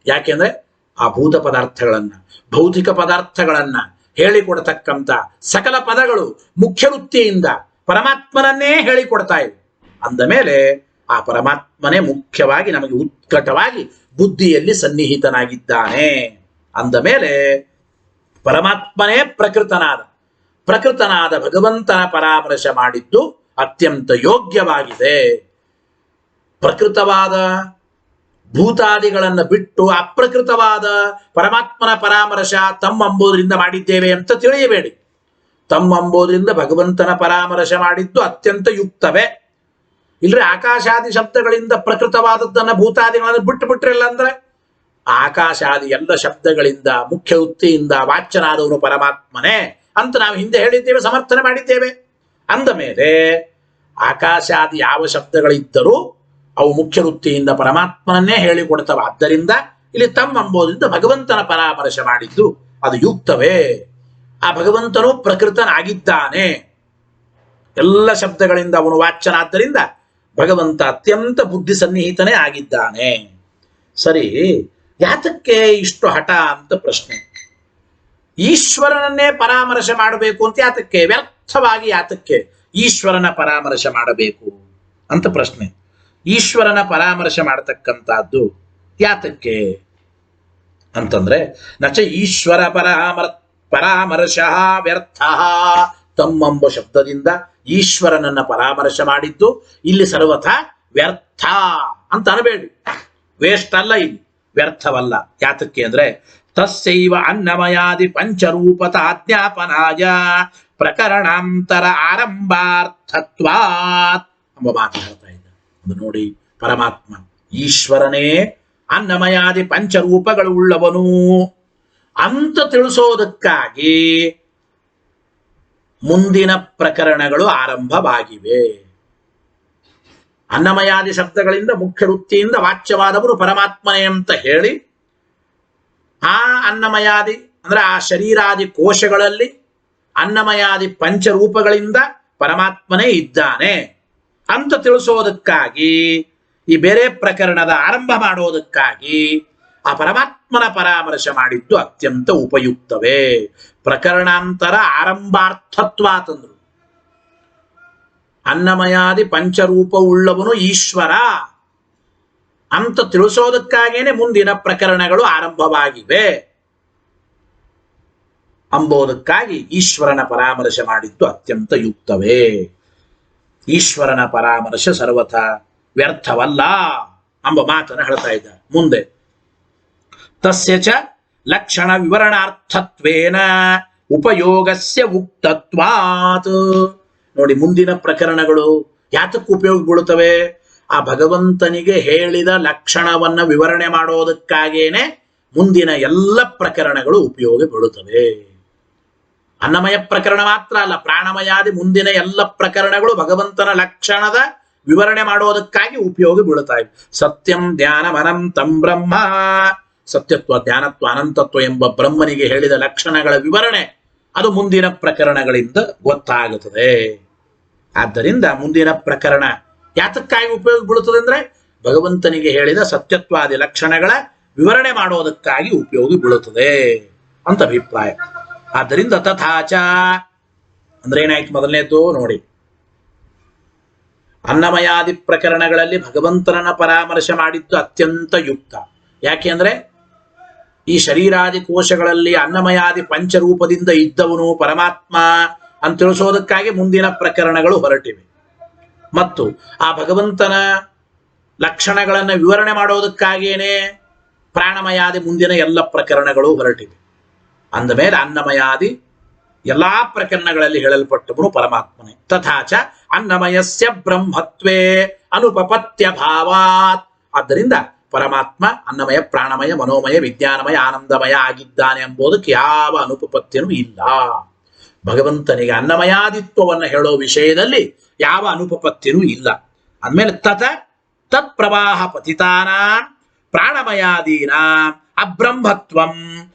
ಯಾಕೆಂದ್ರೆ ಆ ಭೂತ ಪದಾರ್ಥಗಳನ್ನ ಭೌತಿಕ ಪದಾರ್ಥಗಳನ್ನ ಹೇಳಿಕೊಡ್ತಕ್ಕಂಥ ಸಕಲ ಪದಗಳು ಮುಖ್ಯ ವೃತ್ತಿಯಿಂದ ಪರಮಾತ್ಮನನ್ನೇ ಹೇಳಿಕೊಡ್ತಾ ಇವೆ. ಅಂದ ಮೇಲೆ ಆ ಪರಮಾತ್ಮನೇ ಮುಖ್ಯವಾಗಿ ನಮಗೆ ಉತ್ಕಟವಾಗಿ ಬುದ್ಧಿಯಲ್ಲಿ ಸನ್ನಿಹಿತನಾಗಿದ್ದಾನೆ ಅಂದ ಮೇಲೆ ಪರಮಾತ್ಮನೇ ಪ್ರಕೃತನಾದ ಭಗವಂತನ ಪರಾಮರ್ಶೆ ಮಾಡಿದ್ದು ಅತ್ಯಂತ ಯೋಗ್ಯವಾಗಿದೆ. ಪ್ರಕೃತವಾದ ಭೂತಾದಿಗಳನ್ನು ಬಿಟ್ಟು ಅಪ್ರಕೃತವಾದ ಪರಮಾತ್ಮನ ಪರಾಮರ್ಶ ತಮ್ಮಂಬುದರಿಂದ ಮಾಡಿದ್ದೇವೆ ಅಂತ ತಿಳಿಯಬೇಡಿ. ತಮ್ಮಂಬುದರಿಂದ ಭಗವಂತನ ಪರಾಮರ್ಶ ಮಾಡಿದ್ದು ಅತ್ಯಂತ ಯುಕ್ತವೇ. ಇಲ್ರಿ ಆಕಾಶಾದಿ ಶಬ್ದಗಳಿಂದ ಪ್ರಕೃತವಾದದ್ದನ್ನ ಭೂತಾದಿಗಳನ್ನು ಬಿಟ್ಟಿಲ್ಲ ಅಂದ್ರೆ ಆಕಾಶಾದಿ ಎಲ್ಲ ಶಬ್ದಗಳಿಂದ ಮುಖ್ಯ ವೃತ್ತಿಯಿಂದ ವಾಚ್ಯನಾದವನು ಪರಮಾತ್ಮನೇ ಅಂತ ನಾವು ಹಿಂದೆ ಹೇಳಿದ್ದೇವೆ, ಸಮರ್ಥನೆ ಮಾಡಿದ್ದೇವೆ. ಅಂದ ಮೇಲೆ ಆಕಾಶಾದಿ ಯಾವ ಶಬ್ದಗಳಿದ್ದರೂ ಅವು ಮುಖ್ಯ ವೃತ್ತಿಯಿಂದ ಪರಮಾತ್ಮನನ್ನೇ ಹೇಳಿಕೊಡ್ತವೆ. ಆದ್ದರಿಂದ ಇಲ್ಲಿ ತಮ್ಮಂಬೋದ್ರಿಂದ ಭಗವಂತನ ಪರಾಮರ್ಶೆ ಮಾಡಿದ್ದು ಅದು ಯುಕ್ತವೇ. ಆ ಭಗವಂತನು ಪ್ರಕೃತನಾಗಿದ್ದಾನೆ, ಎಲ್ಲ ಶಬ್ದಗಳಿಂದ ಅವನು ವಾಚ್ಯನಾದ್ದರಿಂದ ಭಗವಂತ ಅತ್ಯಂತ ಬುದ್ಧಿ ಸನ್ನಿಹಿತನೇ ಆಗಿದ್ದಾನೆ. ಸರಿ, ಯಾತಕ್ಕೆ ಇಷ್ಟು ಹಠ ಅಂತ ಪ್ರಶ್ನೆ. ಈಶ್ವರನನ್ನೇ ಪರಾಮರ್ಶೆ ಮಾಡಬೇಕು ಅಂತ ಯಾತಕ್ಕೆ, ವ್ಯರ್ಥವಾಗಿ ಯಾತಕ್ಕೆ ಈಶ್ವರನ ಪರಾಮರ್ಶೆ ಮಾಡಬೇಕು ಅಂತ ಪ್ರಶ್ನೆ. ಈಶ್ವರನ ಪರಾಮರ್ಶೆ ಮಾಡತಕ್ಕಂಥದ್ದು ಯಾತಕ್ಕೆ ಅಂತಂದ್ರೆ ನಚ ಈಶ್ವರ ಪರಾಮರ್ಶ ವ್ಯರ್ಥ. ತಮ್ಮಂಬ ಶಬ್ದದಿಂದ ಈಶ್ವರನನ್ನ ಪರಾಮರ್ಶೆ ಮಾಡಿದ್ದು ಇಲ್ಲಿ ಸರ್ವಥಾ ವ್ಯರ್ಥ ಅಂತ ಅನಬೇಡಿ. ವೇಸ್ಟ್ ಅಲ್ಲ, ಇಲ್ಲಿ ವ್ಯರ್ಥವಲ್ಲ. ಯಾತಕ್ಕೆ ಅಂದ್ರೆ ತಸ್ಸೈವ ಅನ್ನಮಯಾದಿ ಪಂಚರೂಪತ ಅಜ್ಞಾಪನಾಯ ಪ್ರಕರಣಾಂತರ ಆರಂಭಾರ್ಥತ್ವಾತ್ ಎಂಬ ಮಾತು ಹೇಳ್ತಾ ಇದ್ದ. ಅದು ನೋಡಿ, ಪರಮಾತ್ಮ ಈಶ್ವರನೇ ಅನ್ನಮಯಾದಿ ಪಂಚರೂಪಗಳು ಉಳ್ಳವನು ಅಂತ ತಿಳಿಸೋದಕ್ಕಾಗಿ ಮುಂದಿನ ಪ್ರಕರಣಗಳು ಆರಂಭವಾಗಿವೆ. ಅನ್ನಮಯಾದಿ ಶಬ್ದಗಳಿಂದ ಮುಖ್ಯ ವೃತ್ತಿಯಿಂದ ವಾಚ್ಯವಾದವರು ಪರಮಾತ್ಮನೇ ಅಂತ ಹೇಳಿ ಆ ಅನ್ನಮಯಾದಿ ಅಂದ್ರೆ ಆ ಶರೀರಾದಿ ಕೋಶಗಳಲ್ಲಿ ಅನ್ನಮಯಾದಿ ಪಂಚರೂಪಗಳಿಂದ ಪರಮಾತ್ಮನೇ ಇದ್ದಾನೆ ಅಂತ ತಿಳಿಸೋದಕ್ಕಾಗಿ ಈ ಬೇರೆ ಪ್ರಕರಣದ ಆರಂಭ ಮಾಡೋದಕ್ಕಾಗಿ ಆ ಪರಮಾತ್ಮನ ಪರಾಮರ್ಶೆ ಮಾಡಿದ್ದು ಅತ್ಯಂತ ಉಪಯುಕ್ತವೇ. ಪ್ರಕರಣಾಂತರ ಆರಂಭಾರ್ಥತ್ವ ತಂದ್ರು. ಅನ್ನಮಯಾದಿ ಪಂಚರೂಪ ಉಳ್ಳವನು ಈಶ್ವರ ಅಂತ ತಿಳಿಸೋದಕ್ಕಾಗೇನೆ ಮುಂದಿನ ಪ್ರಕರಣಗಳು ಆರಂಭವಾಗಿವೆ ಅಂಬೋದಕ್ಕಾಗಿ ಈಶ್ವರನ ಪರಾಮರ್ಶೆ ಮಾಡಿದ್ದು ಅತ್ಯಂತ ಯುಕ್ತವೇ. ಈಶ್ವರನ ಪರಾಮರ್ಶೆ ಸರ್ವಥಾ ವ್ಯರ್ಥವಲ್ಲ ಎಂಬ ಮಾತನ್ನು ಹೇಳ್ತಾ ಇದ್ದ. ಮುಂದೆ ತಸ್ಯ ಚ ಲಕ್ಷಣ ವಿವರಣಾರ್ಥತ್ವೇನ ಉಪಯೋಗಸ್ಯ ಉಕ್ತತ್ವಾತ್. ನೋಡಿ, ಮುಂದಿನ ಪ್ರಕರಣಗಳು ಯಾತಕ್ಕೆ ಉಪಯೋಗ ಬೀಳುತ್ತವೆ? ಆ ಭಗವಂತನಿಗೆ ಹೇಳಿದ ಲಕ್ಷಣವನ್ನ ವಿವರಣೆ ಮಾಡೋದಕ್ಕಾಗೇನೆ ಮುಂದಿನ ಎಲ್ಲ ಪ್ರಕರಣಗಳು ಉಪಯೋಗ ಬೀಳುತ್ತವೆ. ಅನ್ನಮಯ ಪ್ರಕರಣ ಮಾತ್ರ ಅಲ್ಲ, ಪ್ರಾಣಮಯಾದಿ ಮುಂದಿನ ಎಲ್ಲ ಪ್ರಕರಣಗಳು ಭಗವಂತನ ಲಕ್ಷಣದ ವಿವರಣೆ ಮಾಡೋದಕ್ಕಾಗಿ ಉಪಯೋಗ ಬೀಳುತ್ತಾ ಇವೆ. ಸತ್ಯಂ ಧ್ಯಾನಂ ಅನಂತಂ ಬ್ರಹ್ಮ, ಸತ್ಯತ್ವ ಜ್ಞಾನತ್ವ ಅನಂತತ್ವ ಎಂಬ ಬ್ರಹ್ಮನಿಗೆ ಹೇಳಿದ ಲಕ್ಷಣಗಳ ವಿವರಣೆ ಅದು ಮುಂದಿನ ಪ್ರಕರಣಗಳಿಂದ ಗೊತ್ತಾಗುತ್ತದೆ. ಆದ್ದರಿಂದ ಮುಂದಿನ ಪ್ರಕರಣ ಯಾತಕ್ಕಾಗಿ ಉಪಯೋಗ ಬೀಳುತ್ತದೆ ಅಂದ್ರೆ ಭಗವಂತನಿಗೆ ಹೇಳಿದ ಸತ್ಯತ್ವಾದಿ ಲಕ್ಷಣಗಳ ವಿವರಣೆ ಮಾಡೋದಕ್ಕಾಗಿ ಉಪಯೋಗ ಬೀಳುತ್ತದೆ ಅಂತ ಅಭಿಪ್ರಾಯ. ಆದ್ದರಿಂದ ತಥಾಚ ಅಂದ್ರೆ ಏನಾಯ್ತು? ಮೊದಲನೇದು ನೋಡಿ, ಅನ್ನಮಯಾದಿ ಪ್ರಕರಣಗಳಲ್ಲಿ ಭಗವಂತನನ್ನ ಪರಾಮರ್ಶೆ ಮಾಡಿದ್ದು ಅತ್ಯಂತ ಯುಕ್ತ. ಯಾಕೆ ಅಂದ್ರೆ ಈ ಶರೀರಾದಿ ಕೋಶಗಳಲ್ಲಿ ಅನ್ನಮಯಾದಿ ಪಂಚರೂಪದಿಂದ ಇದ್ದವನು ಪರಮಾತ್ಮ ಅಂತ ತಿಳಿಸೋದಕ್ಕಾಗಿ ಮುಂದಿನ ಪ್ರಕರಣಗಳು ಹೊರಟಿವೆ. ಮತ್ತು ಆ ಭಗವಂತನ ಲಕ್ಷಣಗಳನ್ನು ವಿವರಣೆ ಮಾಡೋದಕ್ಕಾಗೇನೆ ಪ್ರಾಣಮಯಾದಿ ಮುಂದಿನ ಎಲ್ಲ ಪ್ರಕರಣಗಳು ಹೊರಟಿವೆ. ಅಂದ ಮೇಲೆ ಅನ್ನಮಯಾದಿ ಎಲ್ಲಾ ಪ್ರಕರಣಗಳಲ್ಲಿ ಹೇಳಲ್ಪಟ್ಟವನು ಪರಮಾತ್ಮನೇ. ತಥಾಚ ಅನ್ನಮಯಸ್ಯ ಬ್ರಹ್ಮತ್ವೇ ಅನುಪಪತ್ಯ ಭಾವಾತ್. ಆದ್ದರಿಂದ ಪರಮಾತ್ಮ ಅನ್ನಮಯ, ಪ್ರಾಣಮಯ, ಮನೋಮಯ, ವಿಜ್ಞಾನಮಯ, ಆನಂದಮಯ ಆಗಿದ್ದಾನೆ ಎಂಬುದಕ್ಕೆ ಯಾವ ಅನುಪಪತ್ತಿಯೂ ಇಲ್ಲ. ಭಗವಂತನಿಗೆ ಅನ್ನಮಯಾದಿತ್ವವನ್ನು ಹೇಳೋ ವಿಷಯದಲ್ಲಿ ಯಾವ ಅನುಪಪತ್ತಿಯೂ ಇಲ್ಲ. ಅಂದಮೇಲೆ ತತ್ ಪ್ರವಾಹ ಪತಿತಾನ ಪ್ರಾಣಮಯಾದೀನ ಅಬ್ರಹ್ಮತ್ವಂ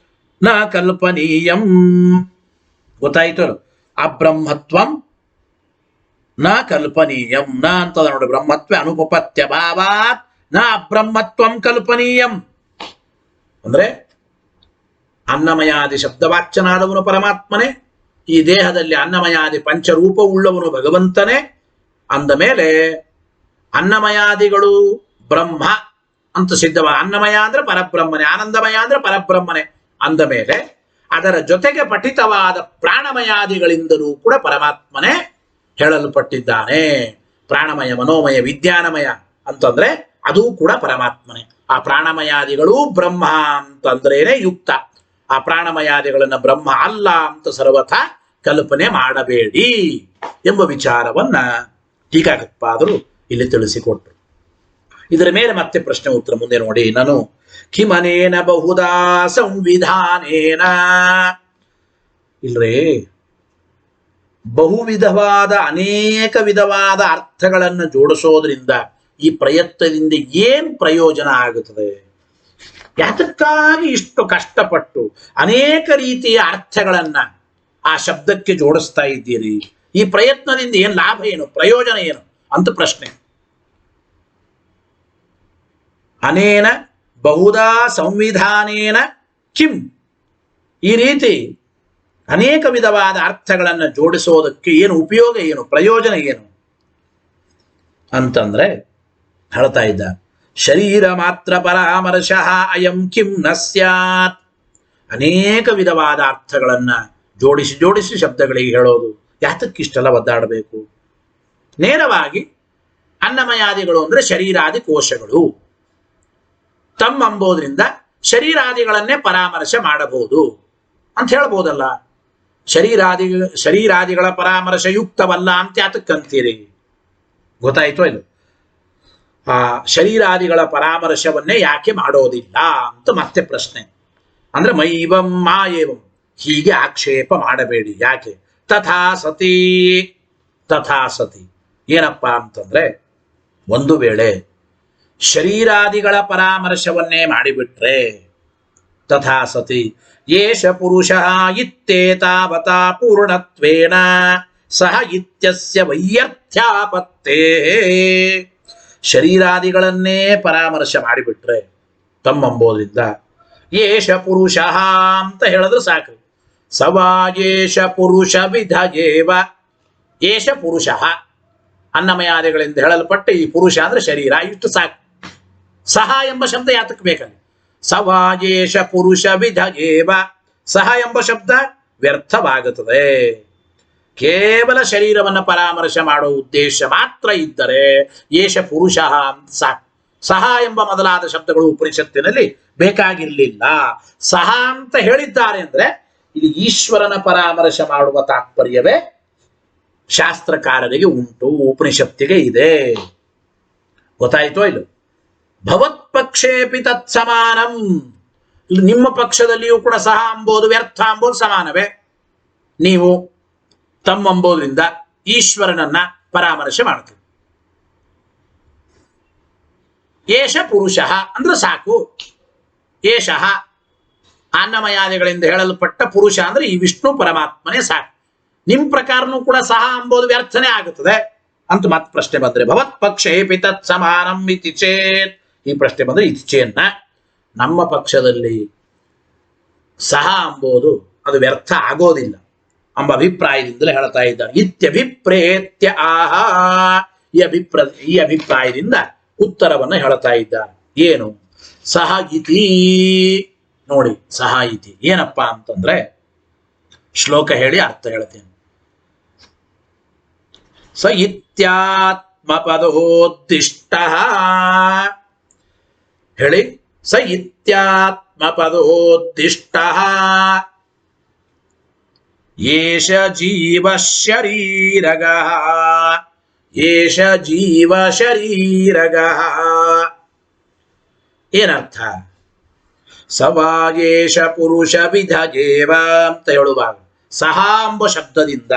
ನ ಕಲ್ಪನೀಯಂ. ಗೊತ್ತಾಯ್ತು? ಅಬ್ರಹ್ಮತ್ವಂ ನ ಕಲ್ಪನೀಯಂ. ನ ಅಂತದ ನೋಡಿ, ಬ್ರಹ್ಮತ್ವ ಅನುಪಪತ್ಯ ಭಾವಾತ್ ನ ಅಬ್ರಹ್ಮತ್ವಂ ಕಲ್ಪನೀಯಂ. ಅಂದ್ರೆ ಅನ್ನಮಯಾದಿ ಶಬ್ದವಾಚ್ಯನಾದವನು ಪರಮಾತ್ಮನೇ, ಈ ದೇಹದಲ್ಲಿ ಅನ್ನಮಯಾದಿ ಪಂಚರೂಪ ಉಳ್ಳವನು ಭಗವಂತನೇ. ಅಂದ ಮೇಲೆ ಅನ್ನಮಯಾದಿಗಳು ಬ್ರಹ್ಮ ಅಂತ ಸಿದ್ಧವ. ಅನ್ನಮಯ ಅಂದ್ರೆ ಪರಬ್ರಹ್ಮನೆ, ಆನಂದಮಯ ಅಂದ್ರೆ ಪರಬ್ರಹ್ಮನೆ ಅಂದ ಮೇಲೆ ಅದರ ಜೊತೆಗೆ ಪಠಿತವಾದ ಪ್ರಾಣಮಯಾದಿಗಳಿಂದಲೂ ಕೂಡ ಪರಮಾತ್ಮನೇ ಹೇಳಲ್ಪಟ್ಟಿದ್ದಾನೆ. ಪ್ರಾಣಮಯ, ಮನೋಮಯ, ವಿಜ್ಞಾನಮಯ ಅಂತಂದ್ರೆ ಅದೂ ಕೂಡ ಪರಮಾತ್ಮನೇ. ಆ ಪ್ರಾಣಮಯಾದಿಗಳು ಬ್ರಹ್ಮ ಅಂತಂದ್ರೇನೆ ಯುಕ್ತ. ಆ ಪ್ರಾಣಮಯಾದಿಗಳನ್ನ ಬ್ರಹ್ಮ ಅಲ್ಲ ಅಂತ ಸರ್ವಥ ಕಲ್ಪನೆ ಮಾಡಬೇಡಿ ಎಂಬ ವಿಚಾರವನ್ನ ಟೀಕಾಕೃತ್ಪಾದರು ಇಲ್ಲಿ ತಿಳಿಸಿಕೊಟ್ರು. ಇದರ ಮೇಲೆ ಮತ್ತೆ ಪ್ರಶ್ನೆ ಉತ್ತರ ಮುಂದೆ ನೋಡಿ. ನಾನು ಕಿಮನೇನ ಬಹುದಾ ಸಂವಿಧಾನೇನ, ಇಲ್ರೇ ಬಹುವಿಧವಾದ ಅನೇಕ ವಿಧವಾದ ಅರ್ಥಗಳನ್ನು ಜೋಡಿಸೋದ್ರಿಂದ ಈ ಪ್ರಯತ್ನದಿಂದ ಏನ್ ಪ್ರಯೋಜನ ಆಗುತ್ತದೆ? ಯಾತಕ್ಕಾಗಿ ಇಷ್ಟು ಕಷ್ಟಪಟ್ಟು ಅನೇಕ ರೀತಿಯ ಅರ್ಥಗಳನ್ನ ಆ ಶಬ್ದಕ್ಕೆ ಜೋಡಿಸ್ತಾ ಇದ್ದೀರಿ? ಈ ಪ್ರಯತ್ನದಿಂದ ಏನ್ ಲಾಭ, ಏನು ಪ್ರಯೋಜನ, ಏನು ಅಂತ ಪ್ರಶ್ನೆ. ಅನೇನ ಬಹುದಾ ಸಂವಿಧಾನೇನ ಕಿಂ, ಈ ರೀತಿ ಅನೇಕ ವಿಧವಾದ ಅರ್ಥಗಳನ್ನು ಜೋಡಿಸೋದಕ್ಕೆ ಏನು ಉಪಯೋಗ, ಏನು ಪ್ರಯೋಜನ, ಏನು ಅಂತಂದ್ರೆ ಹೇಳ್ತಾ ಇದ್ದ. ಶರೀರ ಮಾತ್ರ ಪರಾಮರ್ಶಃ ಅಯಂ ಕಿಂ ನ ಸ್ಯಾತ್. ಅನೇಕ ವಿಧವಾದ ಅರ್ಥಗಳನ್ನ ಜೋಡಿಸಿ ಜೋಡಿಸಿ ಶಬ್ದಗಳಿಗೆ ಹೇಳೋದು ಯಾತಕ್ಕಿಷ್ಟೆಲ್ಲ ಒದ್ದಾಡಬೇಕು? ನೇರವಾಗಿ ಅನ್ನಮಯಾದಿಗಳು ಅಂದ್ರೆ ಶರೀರಾದಿ ಕೋಶಗಳು, ತಮ್ಮಂಬೋದ್ರಿಂದ ಶರೀರಾದಿಗಳನ್ನೇ ಪರಾಮರ್ಶೆ ಮಾಡಬಹುದು ಅಂತ ಹೇಳ್ಬೋದಲ್ಲ. ಶರೀರಾದಿಗಳ ಪರಾಮರ್ಶೆ ಯುಕ್ತವಲ್ಲ ಅಂತ ಯಾತಕ್ಕಂತೀರಿ? ಗೊತ್ತಾಯ್ತು ಇಲ್ಲ? ಆ ಶರೀರಾದಿಗಳ ಪರಾಮರ್ಶವನ್ನೇ ಯಾಕೆ ಮಾಡೋದಿಲ್ಲ ಅಂತ ಮತ್ತೆ ಪ್ರಶ್ನೆ. ಅಂದ್ರೆ ಮೈವಂ ಮಾಯೇವಂ ಹೀಗೆ ಆಕ್ಷೇಪ ಮಾಡಬೇಡಿ. ಯಾಕೆ? ತಥಾ ಸತಿ, ತಥಾ ಸತಿ ಏನಪ್ಪಾ ಅಂತಂದ್ರೆ, ಒಂದು ವೇಳೆ ಶರೀರಾದಿಗಳ ಪರಾಮರ್ಶವನ್ನೇ ಮಾಡಿಬಿಟ್ರೆ ತಥಾ ಸತಿ ಯೇಷ ಪುರುಷಃ ಇತ್ತೇತಾವತಾ ಪೂರ್ಣತ್ವೇನ ಸಹ ಇತ್ಯಸ್ಯ ವೈಯರ್ಥ್ಯಾಪತ್ತೇ. ಶರೀರಾದಿಗಳನ್ನೇ ಪರಾಮರ್ಶ ಮಾಡಿಬಿಟ್ರೆ ತಮ್ಮಂಬೋದ್ರಿಂದ ಯೇಷ ಪುರುಷಃ ಅಂತ ಹೇಳಿದ್ರೆ ಸಾಕು. ಸವಾ ಯೇಷ ಪುರುಷ ವಿಧಯೇವ. ಯೇಷ ಪುರುಷಃ ಅನ್ನಮಯಾದಿಗಳಿಂದ ಹೇಳಲ್ಪಟ್ಟ ಈ ಪುರುಷ ಅಂದ್ರೆ ಶರೀರ, ಇಷ್ಟು ಸಾಕು. ಸಹ ಎಂಬ ಶಬ್ದ ಯಾತಕ್ಕೆ ಬೇಕಲ್ಲಿ? ಸವಾ ಯೇಷ ಪುರುಷ ವಿಧಯೇವ. ಸಹ ಎಂಬ ಶಬ್ದ ವ್ಯರ್ಥವಾಗುತ್ತದೆ. ಕೇವಲ ಶರೀರವನ್ನು ಪರಾಮರ್ಶ ಮಾಡೋ ಉದ್ದೇಶ ಮಾತ್ರ ಇದ್ದರೆ ಯೇಷ ಪುರುಷ ಅಂತ ಸಾಕು. ಸಹ ಎಂಬ ಮೊದಲಾದ ಶಬ್ದಗಳು ಉಪನಿಷತ್ತಿನಲ್ಲಿ ಬೇಕಾಗಿರ್ಲಿಲ್ಲ. ಸಹ ಅಂತ ಹೇಳಿದ್ದಾರೆ ಅಂದ್ರೆ ಇಲ್ಲಿ ಈಶ್ವರನ ಪರಾಮರ್ಶ ಮಾಡುವ ತಾತ್ಪರ್ಯವೇ ಶಾಸ್ತ್ರಕಾರರಿಗೆ ಉಂಟು, ಉಪನಿಷತ್ತಿಗೆ ಇದೆ. ಗೊತ್ತಾಯ್ತೋ ಇಲ್ಲ? ಭವತ್ ಪಕ್ಷೇಪಿ ತತ್ ಸಮಾನಂ. ನಿಮ್ಮ ಪಕ್ಷದಲ್ಲಿಯೂ ಕೂಡ ಸಹ ಅಂಬೋದು ವ್ಯರ್ಥ ಅಂಬೋದು ಸಮಾನವೇ. ನೀವು ತಮ್ಮಂಬೋದ್ರಿಂದ ಈಶ್ವರನನ್ನ ಪರಾಮರ್ಶೆ ಮಾಡ್ತೀವಿ. ಏಷ ಪುರುಷ ಅಂದ್ರೆ ಸಾಕು. ಏಷಃ ಅನ್ನಮಯಾದಿಗಳಿಂದ ಹೇಳಲ್ಪಟ್ಟ ಪುರುಷ ಅಂದ್ರೆ ಈ ವಿಷ್ಣು ಪರಮಾತ್ಮನೇ ಸಾಕು. ನಿಮ್ ಪ್ರಕಾರನೂ ಕೂಡ ಸಹ ಅಂಬೋದು ವ್ಯರ್ಥನೆ ಆಗುತ್ತದೆ ಅಂತ ಮತ್ತೆ ಪ್ರಶ್ನೆ ಬಂದ್ರೆ, ಭವತ್ ಪಕ್ಷೇಪಿ ತತ್ ಸಮಾನಂ ಇತಿ ಚೇತ್. ಈ ಪ್ರಶ್ನೆ ಬಂದ್ರೆ ಇತಿ ಚೇನ್ನ, ನಮ್ಮ ಪಕ್ಷದಲ್ಲಿ ಸಹ ಅಂಬೋದು ಅದು ವ್ಯರ್ಥ ಆಗೋದಿಲ್ಲ ಎಂಬ ಅಭಿಪ್ರಾಯದಿಂದಲೇ ಹೇಳ್ತಾ ಇದ್ದಾರೆ. ಇತ್ಯಭಿಪ್ರೇತ್ಯ ಆಹಾ, ಈ ಅಭಿಪ್ರಾಯದಿಂದ ಉತ್ತರವನ್ನು ಹೇಳ್ತಾ ಇದ್ದಾರೆ. ಏನು? ಸಹ ಇತಿ. ನೋಡಿ, ಸಹ ಇತಿ ಏನಪ್ಪಾ ಅಂತಂದ್ರೆ, ಶ್ಲೋಕ ಹೇಳಿ ಅರ್ಥ ಹೇಳ್ತೇನೆ. ಸ ಇತ್ಯಾತ್ಮ ಪದೋದ್ದಿಷ್ಟ ಹೇಳಿ. ಸ ಇತ್ಯಾತ್ಮ ಪದೋದ್ದಿಷ್ಟ ಏಷ ಜೀವ ಶರೀರಗಃ. ಏಷ ಜೀವ ಶರೀರಗಃ ಏನರ್ಥ? ಸವಾಯೇಷ ಪುರುಷ ವಿಧಜೇವ ಅಂತ ಹೇಳುವಾಗ ಸಹ ಎಂಬ ಶಬ್ದದಿಂದ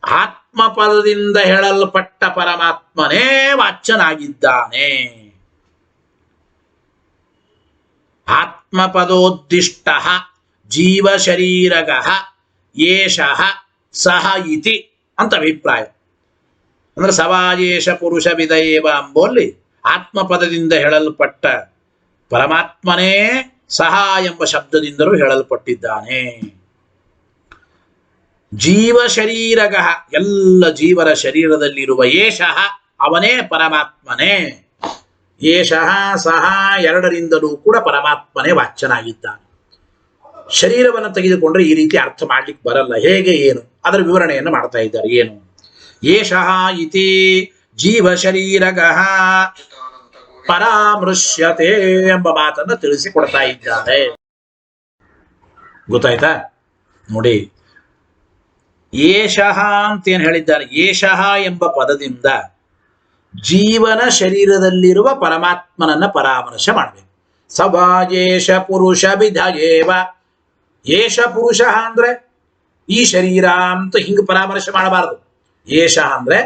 ಆತ್ಮಪದದಿಂದ ಹೇಳಲ್ಪಟ್ಟ ಪರಮಾತ್ಮನೇ ವಾಚ್ಯನಾಗಿದ್ದಾನೆ. ಆತ್ಮಪದೋದ್ದಿಷ್ಟ ಜೀವ ಶರೀರಗಃ ಏಷಃ ಸಹ ಇತಿ ಅಂತ ಅಭಿಪ್ರಾಯ. ಅಂದ್ರೆ ಸವಾಯೇಷ ಪುರುಷ ವಿಧಯೇವ ಎಂಬಲ್ಲಿ ಆತ್ಮಪದದಿಂದ ಹೇಳಲ್ಪಟ್ಟ ಪರಮಾತ್ಮನೇ ಸಹ ಎಂಬ ಶಬ್ದದಿಂದಲೂ ಹೇಳಲ್ಪಟ್ಟಿದ್ದಾನೆ. ಜೀವ ಶರೀರಗಃ ಎಲ್ಲ ಜೀವರ ಶರೀರದಲ್ಲಿರುವ ಏಷಃ ಅವನೇ ಪರಮಾತ್ಮನೇ. ಏಷಃ ಸಹ ಎರಡರಿಂದಲೂ ಕೂಡ ಪರಮಾತ್ಮನೇ ವಾಚ್ಯನಾಗಿದ್ದಾನೆ. ಶರೀರವನ್ನು ತೆಗೆದುಕೊಂಡ್ರೆ ಈ ರೀತಿ ಅರ್ಥ ಮಾಡ್ಲಿಕ್ಕೆ ಬರಲ್ಲ. ಹೇಗೆ ಏನು ಅದರ ವಿವರಣೆಯನ್ನು ಮಾಡ್ತಾ ಇದ್ದಾರೆ. ಏನು ಏಷಃ ಇತಿ ಜೀವ ಶರೀರಗಃ ಪರಾಮೃಶ್ಯತೆ ಎಂಬ ಮಾತನ್ನು ತಿಳಿಸಿಕೊಡ್ತಾ ಇದ್ದಾರೆ. ಗೊತ್ತಾಯ್ತಾ? ನೋಡಿ, ಏಷಃ ಅಂತೇನು ಹೇಳಿದ್ದಾರೆ? ಏಷಃ ಎಂಬ ಪದದಿಂದ ಜೀವನ ಶರೀರದಲ್ಲಿರುವ ಪರಮಾತ್ಮನನ್ನ ಪರಾಮರ್ಶೆ ಮಾಡಬೇಕು. ಸವಾಯೇಷ ಪುರುಷ ವಿಧಯೇವ. ಏಷ ಪುರುಷ ಅಂದ್ರೆ ಈ ಶರೀರ ಅಂತ ಹಿಂಗೆ ಪರಾಮರ್ಶೆ ಮಾಡಬಾರದು. ಏಷ ಅಂದ್ರೆ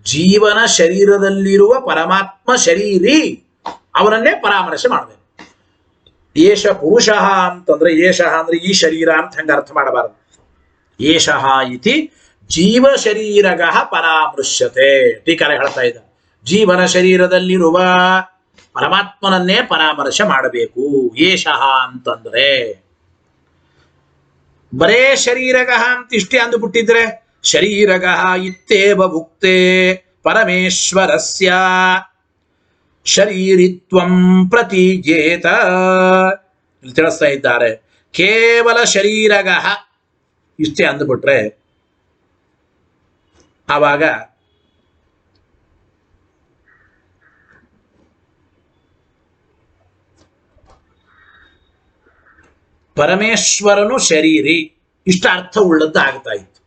ಜೀವನ ಶರೀರದಲ್ಲಿರುವ ಪರಮಾತ್ಮ ಶರೀರಿ, ಅವನನ್ನೇ ಪರಾಮರ್ಶೆ ಮಾಡಬೇಕು. ಏಷ ಪುರುಷ ಅಂತಂದ್ರೆ ಏಷ ಅಂದ್ರೆ ಈ ಶರೀರ ಅಂತ ಹಂಗೆ ಅರ್ಥ ಮಾಡಬಾರದು. ಏಷಃ ಇತಿ ಜೀವ ಶರೀರಗಃ ಪರಾಮೃಶ್ಯತೆ. ಟೀಕಾರ ಹೇಳ್ತಾ ಇದ್ದ, ಜೀವನ ಶರೀರದಲ್ಲಿರುವ ಪರಮಾತ್ಮನನ್ನೇ ಪರಾಮರ್ಶೆ ಮಾಡಬೇಕು. ಏಷಃ ಅಂತಂದ್ರೆ ಬರೇ ಶರೀರಗಃ ಅಂತ ಇಷ್ಟೇ ಅಂದುಬಿಟ್ಟಿದ್ರೆ, ಶರೀರಗಃ ಇತ್ತೇವ ಭುಕ್ತೆ ಪರಮೇಶ್ವರಸ್ಯ ಶರೀರಿತ್ವಂ ಪ್ರತೀಜೇತ. ಇಲ್ಲಿ ತಿಳಿಸ್ತಾ ಇದ್ದಾರೆ, ಕೇವಲ ಶರೀರಗಃ ಇಷ್ಟೇ ಅಂದುಬಿಟ್ರೆ ಆವಾಗ ಪರಮೇಶ್ವರನು ಶರೀರಿ ಇಷ್ಟ ಅರ್ಥ ಉಳ್ಳದ್ದು ಆಗ್ತಾ ಇತ್ತು.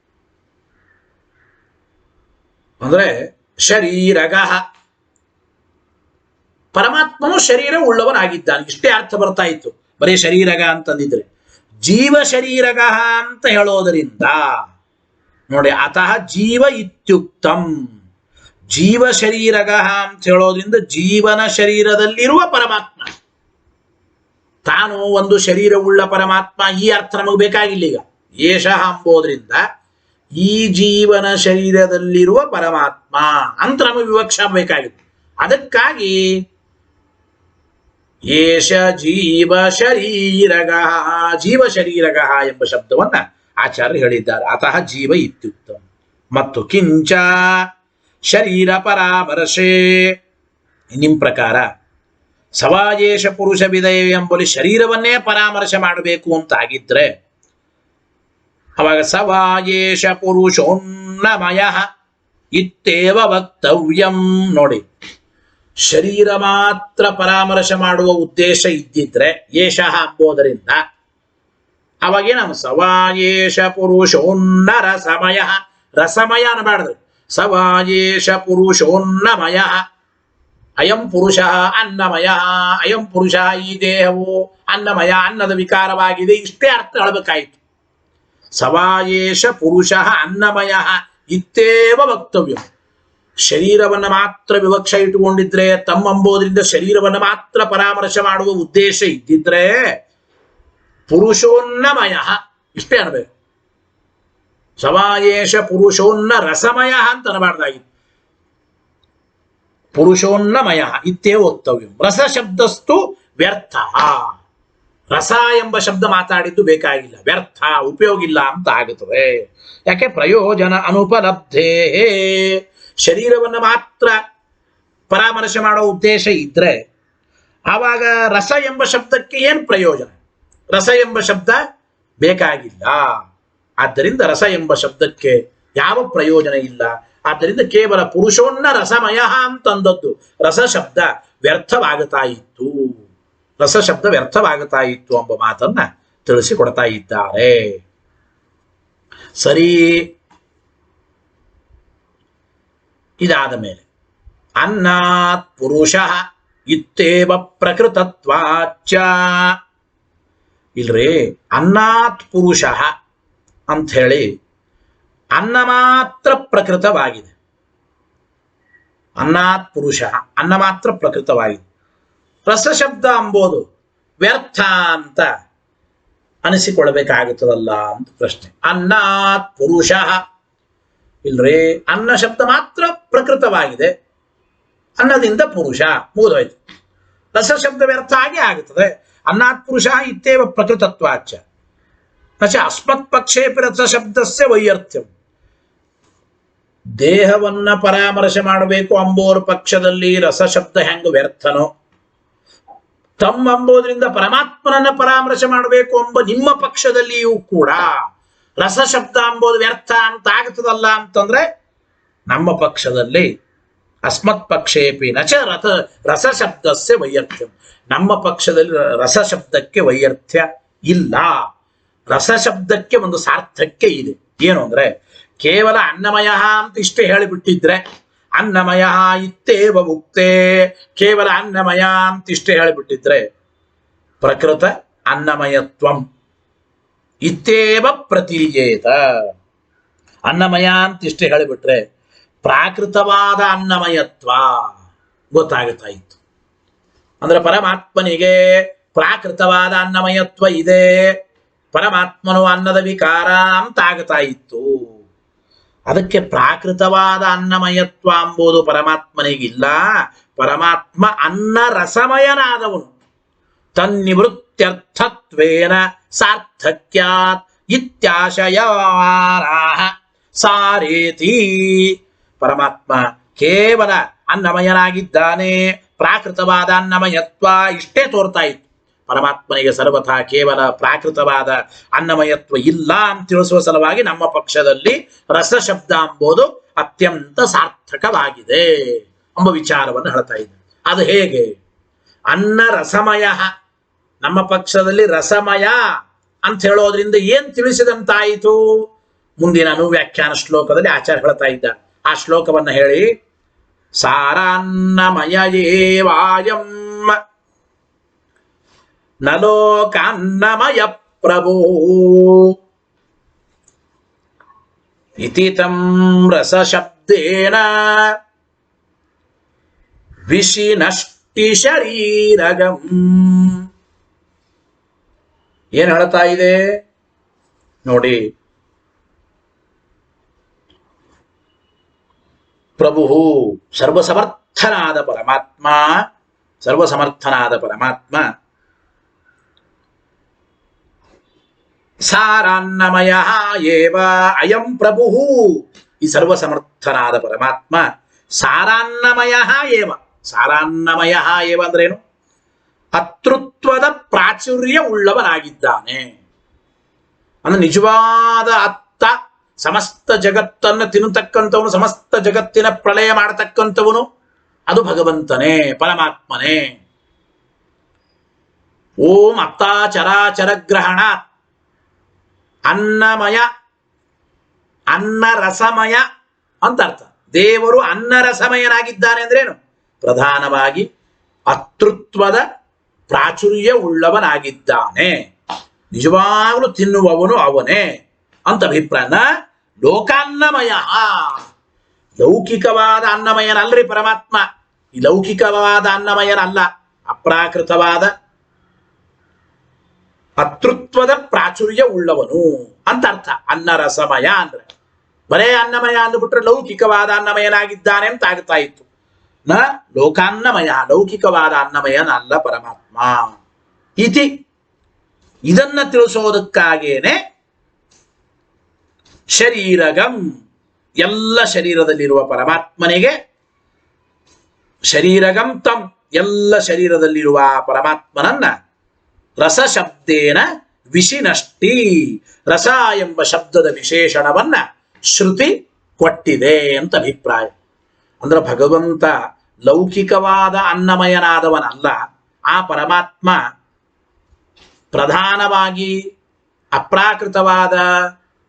ಅಂದ್ರೆ ಶರೀರಗಃ ಪರಮಾತ್ಮನು ಶರೀರ ಉಳ್ಳವನಾಗಿದ್ದಾನೆ, ಇಷ್ಟೇ ಅರ್ಥ ಬರ್ತಾ ಇತ್ತು ಬರೀ ಶರೀರಗ ಅಂತಂದಿದ್ರೆ. ಜೀವ ಶರೀರಗಃ ಅಂತ ಹೇಳೋದರಿಂದ ನೋಡಿ, ಅತಃ ಜೀವ ಇತ್ಯುಕ್ತಂ. ಜೀವ ಶರೀರಗಃ ಅಂತ ಹೇಳೋದ್ರಿಂದ ಜೀವನ ಶರೀರದಲ್ಲಿರುವ ಪರಮಾತ್ಮ ತಾನು ಒಂದು ಶರೀರವುಳ್ಳ ಪರಮಾತ್ಮ. ಈ ಅರ್ಥ ನಮಗೆ ಬೇಕಾಗಿಲ್ಲ. ಈಗ ಏಷಃ ಅಂಬೋದ್ರಿಂದ ಈ ಜೀವನ ಶರೀರದಲ್ಲಿರುವ ಪರಮಾತ್ಮ ಅಂತ ನಮಗೆ ವಿವಕ್ಷ ಬೇಕಾಗಿತ್ತು. ಅದಕ್ಕಾಗಿ ಏಷ ಜೀವ ಶರೀರಗಃ, ಜೀವ ಶರೀರಗಃ ಎಂಬ ಶಬ್ದವನ್ನ ಆಚಾರ್ಯರು ಹೇಳಿದ್ದಾರೆ. ಅತಃ ಜೀವ ಇತ್ಯುಕ್ತಂ. ಮತ್ತು ಕಿಂಚ ಶರೀರ ಪರಾಮರ್ಶೆ. ನಿಮ್ಮ ಪ್ರಕಾರ ಸವಾಯೇಷ ಪುರುಷ ವಿಧಯ ಎಂಬಲ್ಲಿ ಶರೀರವನ್ನೇ ಪರಾಮರ್ಶೆ ಮಾಡಬೇಕು ಅಂತ ಆಗಿದ್ರೆ ಅವಾಗ ಸವಾಯೇಷ ಪುರುಷೋನ್ನಮಯ ಇತ್ತೇವ ವಕ್ತವ್ಯಂ. ನೋಡಿ, ಶರೀರ ಮಾತ್ರ ಪರಾಮರ್ಶೆ ಮಾಡುವ ಉದ್ದೇಶ ಇದ್ದಿದ್ರೆ ಏಷಃ ಅಂಬೋದರಿಂದ ಅವಾಗೇನು ಸವಾಯೇಷ ಪುರುಷೋನ್ನ ರಸಮಯ. ರಸಮಯ ಅನ್ನಬಾರ್ದು, ಸವಾಯೇಷ ಪುರುಷೋನ್ನಮಯ. ಅಯಂ ಪುರುಷ ಅನ್ನಮಯ. ಅಯಂ ಪುರುಷ ಈ ದೇಹವು ಅನ್ನಮಯ, ಅನ್ನದ ವಿಕಾರವಾಗಿದೆ, ಇಷ್ಟೇ ಅರ್ಥ ಹೇಳಬೇಕಾಯಿತು. ಸವಾಯೇಷ ಪುರುಷ ಅನ್ನಮಯ ಇತ್ತೇವ ವಕ್ತವ್ಯ. ಶರೀರವನ್ನು ಮಾತ್ರ ವಿವಕ್ಷ ಇಟ್ಟುಕೊಂಡಿದ್ರೆ, ತಮ್ಮಂಬೋದ್ರಿಂದ ಶರೀರವನ್ನು ಮಾತ್ರ ಪರಾಮರ್ಶೆ ಮಾಡುವ ಉದ್ದೇಶ ಇದ್ದಿದ್ರೆ ಪುರುಷೋನ್ನಮಯ ಇಷ್ಟೇ ಅನ್ಬೇಕು. ಸವಾಯೇಷ ಪುರುಷೋನ್ನ ರಸಮಯ ಅಂತ ಅನ್ನಬಾರ್ದಾಗಿತ್ತು. ಪುರುಷೋನ್ನಮಯ ಇತ್ತೇ ವಕ್ತವ್ಯ. ರಸ ಶಬ್ದಸ್ತು ವ್ಯರ್ಥ. ರಸ ಎಂಬ ಶಬ್ದ ಮಾತಾಡಿದ್ದು ಬೇಕಾಗಿಲ್ಲ, ವ್ಯರ್ಥ, ಉಪಯೋಗ ಇಲ್ಲ ಅಂತ ಆಗುತ್ತದೆ. ಯಾಕೆ? ಪ್ರಯೋಜನ ಅನುಪಲಬ್ಧೇ. ಶರೀರವನ್ನು ಮಾತ್ರ ಪರಾಮರ್ಶೆ ಮಾಡೋ ಉದ್ದೇಶ ಇದ್ರೆ ಆವಾಗ ರಸ ಎಂಬ ಶಬ್ದಕ್ಕೆ ಏನು ಪ್ರಯೋಜನ? ರಸ ಎಂಬ ಶಬ್ದ ಬೇಕಾಗಿಲ್ಲ. ಆದ್ದರಿಂದ ರಸ ಎಂಬ ಶಬ್ದಕ್ಕೆ ಯಾವ ಪ್ರಯೋಜನ ಇಲ್ಲ. ಆದ್ದರಿಂದ ಕೇವಲ ಪುರುಷೋನ್ನ ರಸಮಯ ಅಂತಂದದ್ದು ರಸ ಶಬ್ದ ವ್ಯರ್ಥವಾಗುತ್ತಾ ಇತ್ತು, ರಸ ಶಬ್ದ ವ್ಯರ್ಥವಾಗುತ್ತಾ ಇತ್ತು ಎಂಬ ಮಾತನ್ನ ತಿಳಿಸಿಕೊಡ್ತಾ ಇದ್ದಾರೆ. ಸರಿ, ಇದಾದ ಮೇಲೆ ಅನ್ನಾತ್ ಪುರುಷ ಇತ್ತೇವ ಪ್ರಕೃತತ್ವಾಚ. ಇಲ್ರಿ, ಅನ್ನಾತ್ ಪುರುಷ ಅಂತ ಹೇಳಿ ಅನ್ನ ಮಾತ್ರ ಪ್ರಕೃತವಾಗಿದೆ. ಅನ್ನಾತ್ ಪುರುಷ, ಅನ್ನ ಮಾತ್ರ ಪ್ರಕೃತವಾಗಿದೆ. ರಸಶಬ್ದ ಅಂಬೋದು ವ್ಯರ್ಥ ಅಂತ ಅನಿಸಿಕೊಳ್ಳಬೇಕಾಗುತ್ತದಲ್ಲ ಅಂತ ಪ್ರಶ್ನೆ. ಅನ್ನಾತ್ ಪುರುಷ, ಇಲ್ರಿ, ಅನ್ನ ಶಬ್ದ ಮಾತ್ರ ಪ್ರಕೃತವಾಗಿದೆ, ಅನ್ನದಿಂದ ಪುರುಷ ಮುಗಿದೋಯ್ತು. ರಸಶಬ್ದ ವ್ಯರ್ಥ ಆಗಿ ಆಗುತ್ತದೆ. ಅನ್ನಾತ್ ಪುರುಷ ಇತ್ತೇವ ಪ್ರಕೃತತ್ವಾಚ ನಚ ಅಸ್ಮತ್ ಪಕ್ಷೇ ರಸ ಶಬ್ದಸ್ಯ ವೈಯರ್ಥ್ಯಂ. ದೇಹವನ್ನ ಪರಾಮರ್ಶೆ ಮಾಡಬೇಕು ಅಂಬೋರ ಪಕ್ಷದಲ್ಲಿ ರಸಶಬ್ದ ಹೆಂಗ ವ್ಯರ್ಥನೋ, ತಮ್ಮ ಅಂಬೋದ್ರಿಂದ ಪರಮಾತ್ಮನನ್ನ ಪರಾಮರ್ಶೆ ಮಾಡಬೇಕು ಎಂಬ ನಿಮ್ಮ ಪಕ್ಷದಲ್ಲಿಯೂ ಕೂಡ ರಸಶಬ್ದ ಅಂಬೋದು ವ್ಯರ್ಥ ಅಂತ ಆಗ್ತದಲ್ಲ ಅಂತಂದ್ರೆ, ನಮ್ಮ ಪಕ್ಷದಲ್ಲಿ ಅಸ್ಮತ್ ಪಕ್ಷೇಪಿ ನಚ ರಸಶಬ್ದಸ್ಯ ವೈಯರ್ಥ್ಯ, ನಮ್ಮ ಪಕ್ಷದಲ್ಲಿ ರಸಶಬ್ದಕ್ಕೆ ವೈಯರ್ಥ್ಯ ಇಲ್ಲ. ರಸಶಬ್ದಕ್ಕೆ ಒಂದು ಸಾರ್ಥಕ್ಯ ಇದೆ. ಏನು ಅಂದ್ರೆ, ಕೇವಲ ಅನ್ನಮಯ ಅಂತ ಇಷ್ಟೇ ಹೇಳಿಬಿಟ್ಟಿದ್ರೆ, ಅನ್ನಮಯ ಇತ್ತೇವ ಮುಕ್ತೆ, ಕೇವಲ ಅನ್ನಮಯ ಅಂತ ಇಷ್ಟೇ ಹೇಳಿಬಿಟ್ಟಿದ್ರೆ, ಪ್ರಕೃತ ಅನ್ನಮಯತ್ವಂ ಇತ್ತೇವ ಪ್ರತೀಯೇತ. ಅನ್ನಮಯ ಅಂತ ಇಷ್ಟೇ ಹೇಳಿಬಿಟ್ರೆ ಪ್ರಾಕೃತವಾದ ಅನ್ನಮಯತ್ವ ಗೊತ್ತಾಗುತ್ತಾ ಇತ್ತು. ಅಂದ್ರೆ ಪರಮಾತ್ಮನಿಗೆ ಪ್ರಾಕೃತವಾದ ಅನ್ನಮಯತ್ವ ಇದೆ, ಪರಮಾತ್ಮನು ಅನ್ನದ ವಿಕಾರ ಅಂತ ಆಗ್ತಾ ಇತ್ತು. ಅದಕ್ಕೆ ಪ್ರಾಕೃತವಾದ ಅನ್ನಮಯತ್ವ ಎಂಬುದು ಪರಮಾತ್ಮನಿಗಿಲ್ಲ. ಪರಮಾತ್ಮ ಅನ್ನ ರಸಮಯನಾದವನು. ತನ್ನಿವೃತ್ತ್ಯರ್ಥತ್ವೇನ ಸಾರ್ಥಕ್ಯಾತ್ ಇತ್ಯಾಶಯವಾರಾಹ ಸಾರೇತಿ. ಪರಮಾತ್ಮ ಕೇವಲ ಅನ್ನಮಯನಾಗಿದ್ದಾನೆ, ಪ್ರಾಕೃತವಾದ ಅನ್ನಮಯತ್ವ ಇಷ್ಟೇ ತೋರ್ತಾ ಇತ್ತು. ಪರಮಾತ್ಮನಿಗೆ ಸರ್ವಥಾ ಕೇವಲ ಪ್ರಾಕೃತವಾದ ಅನ್ನಮಯತ್ವ ಇಲ್ಲ ಅಂತ ತಿಳಿಸುವ ಸಲುವಾಗಿ ನಮ್ಮ ಪಕ್ಷದಲ್ಲಿ ರಸಶಬ್ದ ಎಂಬುದು ಅತ್ಯಂತ ಸಾರ್ಥಕವಾಗಿದೆ ಎಂಬ ವಿಚಾರವನ್ನು ಹೇಳ್ತಾ ಇದ್ದ. ಅದು ಹೇಗೆ? ಅನ್ನ ರಸಮಯ, ನಮ್ಮ ಪಕ್ಷದಲ್ಲಿ ರಸಮಯ ಅಂತ ಹೇಳೋದ್ರಿಂದ ಏನ್ ತಿಳಿಸಿದಂತಾಯಿತು? ಮುಂದಿನ ಅನುವ್ಯಾಖ್ಯಾನ ಶ್ಲೋಕದಲ್ಲಿ ಆಚಾರ್ಯ ಹೇಳ್ತಾ ಇದ್ದ. ಆ ಶ್ಲೋಕವನ್ನ ಹೇಳಿ, ಸಾರಾನ್ನಮಯ ಏವಾಯಂ ನಲೋಕಾನ್ನಮಯ ಪ್ರಭೋ ಇತಿ ತಂ ರಸಶಬ್ದೇನ ವಿಶಿನಷ್ಟಿ ಶರೀರಗಂ. ಏನ್ ಹೇಳ್ತಾ ಇದೆ ನೋಡಿ. ಪ್ರಭು ಸರ್ವಸಮರ್ಥನಾದ ಪರಮಾತ್ಮ, ಸರ್ವಸಮರ್ಥನಾದ ಪರಮಾತ್ಮ ಸಾರಾನ್ನಮಯ ಏವ ಅಯಂ ಪ್ರಭು. ಈ ಸರ್ವಸಮರ್ಥನಾದ ಪರಮಾತ್ಮ ಸಾರಾನ್ನಮಯ ಏವ. ಸಾರಾನ್ನಮಯ ಏವ ಅಂದ್ರೇನು? ಅತೃತ್ವದ ಪ್ರಾಚುರ್ಯ ಉಳ್ಳವನಾಗಿದ್ದಾನೆ. ಅಂದ್ರೆ ನಿಜವಾದ ಅತ್ತ, ಸಮಸ್ತ ಜಗತ್ತನ್ನು ತಿನ್ನತಕ್ಕಂಥವನು, ಸಮಸ್ತ ಜಗತ್ತಿನ ಪ್ರಳಯ ಮಾಡತಕ್ಕಂಥವನು ಅದು ಭಗವಂತನೇ, ಪರಮಾತ್ಮನೇ. ಓಂ ಅತ್ತಾಚರಾಚರ ಗ್ರಹಣ ಅನ್ನಮಯ, ಅನ್ನ ರಸಮಯ ಅಂತ ಅರ್ಥ. ದೇವರು ಅನ್ನ ರಸಮಯನಾಗಿದ್ದಾನೆ ಅಂದ್ರೇನು? ಪ್ರಧಾನವಾಗಿ ಅತೃತ್ವದ ಪ್ರಾಚುರ್ಯ ಉಳ್ಳವನಾಗಿದ್ದಾನೆ, ನಿಜವಾಗಲೂ ತಿನ್ನುವವನು ಅವನೇ ಅಂತ ಅಭಿಪ್ರಾಯ. ಲೋಕಾನ್ನಮಯ, ಲೌಕಿಕವಾದ ಅನ್ನಮಯನಲ್ರಿ ಪರಮಾತ್ಮ. ಈ ಲೌಕಿಕವಾದ ಅನ್ನಮಯನಲ್ಲ, ಅಪ್ರಾಕೃತವಾದ ಅತೃತ್ವದ ಪ್ರಾಚುರ್ಯ ಉಳ್ಳವನು ಅಂತ ಅರ್ಥ. ಅನ್ನ ರಸಮಯ ಅಂದ್ರೆ ಬರೇ ಅನ್ನಮಯ ಅಂದ್ಬಿಟ್ರೆ ಲೌಕಿಕವಾದ ಅನ್ನಮಯನಾಗಿದ್ದಾನೆ ಅಂತ ಆಗ್ತಾ ಇತ್ತು. ನ ಲೋಕಾನ್ನಮಯ, ಲೌಕಿಕವಾದ ಅನ್ನಮಯನಲ್ಲ ಪರಮಾತ್ಮ. ಇತಿ, ಇದನ್ನ ತಿಳಿಸೋದಕ್ಕಾಗೇನೆ ಶರೀರಗಂ, ಎಲ್ಲ ಶರೀರದಲ್ಲಿರುವ ಪರಮಾತ್ಮನಿಗೆ ಶರೀರಗಂ ತಂ, ಎಲ್ಲ ಶರೀರದಲ್ಲಿರುವ ಪರಮಾತ್ಮನನ್ನ ರಸಶಬ್ದೇನ ವಿಶಿನಷ್ಟಿ, ರಸ ಎಂಬ ಶಬ್ದದ ವಿಶೇಷಣವನ್ನ ಶ್ರುತಿ ಕೊಟ್ಟಿದೆ ಅಂತ ಅಭಿಪ್ರಾಯ. ಅಂದ್ರೆ ಭಗವಂತ ಲೌಕಿಕವಾದ ಅನ್ನಮಯನಾದವನಲ್ಲ. ಆ ಪರಮಾತ್ಮ ಪ್ರಧಾನವಾಗಿ ಅಪ್ರಾಕೃತವಾದ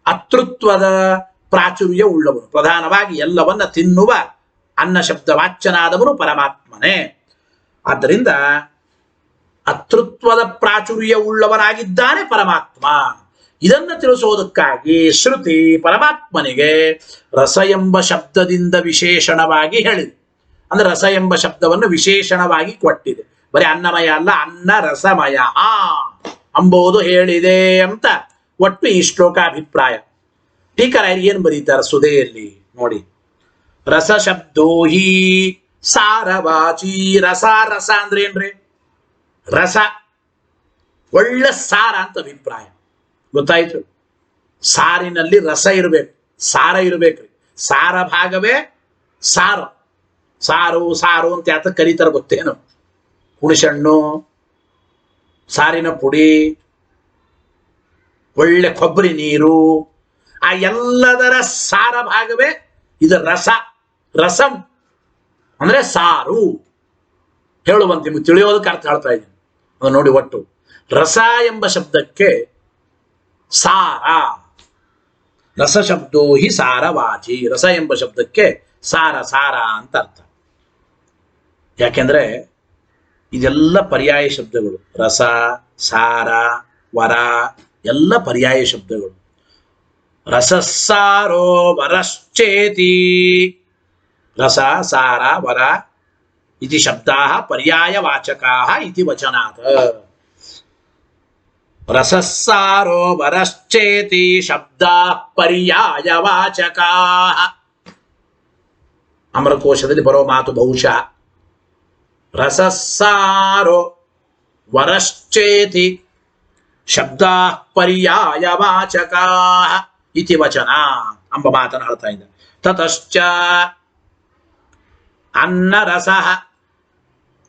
ಅತೃತ್ವದ ಪ್ರಾಚುರ್ಯ ಉಳ್ಳವನು, ಪ್ರಧಾನವಾಗಿ ಎಲ್ಲವನ್ನ ತಿನ್ನುವ ಅನ್ನ ಶಬ್ದ ವಾಚ್ಯನಾದವನು ಪರಮಾತ್ಮನೇ. ಆದ್ದರಿಂದ ಅತೃತ್ವದ ಪ್ರಾಚುರ್ಯ ಉಳ್ಳವನಾಗಿದ್ದಾನೆ ಪರಮಾತ್ಮ. ಇದನ್ನ ತಿಳಿಸೋದಕ್ಕಾಗಿ ಶ್ರುತಿ ಪರಮಾತ್ಮನಿಗೆ ರಸ ಎಂಬ ಶಬ್ದದಿಂದ ವಿಶೇಷಣವಾಗಿ ಹೇಳಿದೆ. ಅಂದ್ರೆ ರಸ ಎಂಬ ಶಬ್ದವನ್ನು ವಿಶೇಷಣವಾಗಿ ಕೊಟ್ಟಿದೆ. ಬರೀ ಅನ್ನಮಯ ಅಲ್ಲ, ಅನ್ನ ರಸಮಯ ಅಂಬೋದು ಹೇಳಿದೆ ಅಂತ ಒಟ್ಟು ಈ ಶ್ಲೋಕಾಭಿಪ್ರಾಯ. ಟೀಕರಾಯರು ಏನ್ ಬರೀತಾರೆ ಸುಧೆಯಲ್ಲಿ ನೋಡಿ. ರಸ ಶಬ್ದೋ ಹಿ ಸಾರವಾಚಿ. ರಸ, ರಸ ಅಂದ್ರೆ ಏನ್ರಿ? ರಸ ಒಳ್ಳೆ ಸಾರ ಅಂತ ಅಭಿಪ್ರಾಯ. ಗೊತ್ತಾಯ್ತು? ಸಾರಿನಲ್ಲಿ ರಸ ಇರಬೇಕು, ಸಾರ ಇರಬೇಕ್ರಿ. ಸಾರ ಭಾಗವೇ ಸಾರು. ಸಾರು ಸಾರು ಅಂತ ಯಾತ ಕರೀತಾರೆ ಗೊತ್ತೇನು? ಹುಣಸೆಹಣ್ಣು, ಸಾರಿನ ಪುಡಿ, ಒಳ್ಳೆ ಕೊಬ್ಬರಿ ನೀರು, ಆ ಎಲ್ಲದರ ಸಾರ ಭಾಗವೇ ಇದು ರಸ. ರಸಂ ಅಂದ್ರೆ ಸಾರು. ಹೇಳುವಂತೆ ನಿಮಗೆ ತಿಳಿಯೋದಕ್ಕೆ ಅರ್ಥ ಹೇಳ್ತಾ ಇದ್ದೀನಿ. ಅದು ನೋಡಿ, ಒಟ್ಟು ರಸ ಎಂಬ ಶಬ್ದಕ್ಕೆ ಸಾರ, ರಸ ಶಬ್ದೋ ಹಿ ಸಾರವಾಚಿ. ರಸ ಎಂಬ ಶಬ್ದಕ್ಕೆ ಸಾರ ಸಾರ ಅಂತ ಅರ್ಥ. ಯಾಕೆಂದ್ರೆ ಇದೆಲ್ಲ ಪರ್ಯಾಯ ಶಬ್ದಗಳು. ರಸ, ಸಾರ, ವರ ಎಲ್ಲ ಪರ್ಯಾಯ ಶಬ್ದಗಳು. ರಸಸಾರೋ ವರಶ್ಚೇತಿ. ರಸ, ಸಾರ, ವರ ಇತಿ ಶಬ್ದಾಃ ಪರ್ಯಾಯವಾಚಕಾಃ ಇತಿ ವಚನಾತ್. ರಸಸಾರೋ ವರಶ್ಚೇತಿ ಶಬ್ದಾಃ ಪರ್ಯಾಯವಾಚಕಾಃ. ಅಮರಕೋಶದಲ್ಲಿ ಬರೋ ಮಾತು ಬಹುಶಃ ರಸಸಾರೋ ವರಶ್ಚೇತಿ ಶಬ್ದಾಃ ಪರ್ಯಾಯವಾಚಕಾಃ ಇತಿ ವಚನ ಎಂಬ ಮಾತನ್ನು ಹೇಳ್ತಾ ಇದ್ದ. ತತಶ್ಚ ಅನ್ನರಸಃ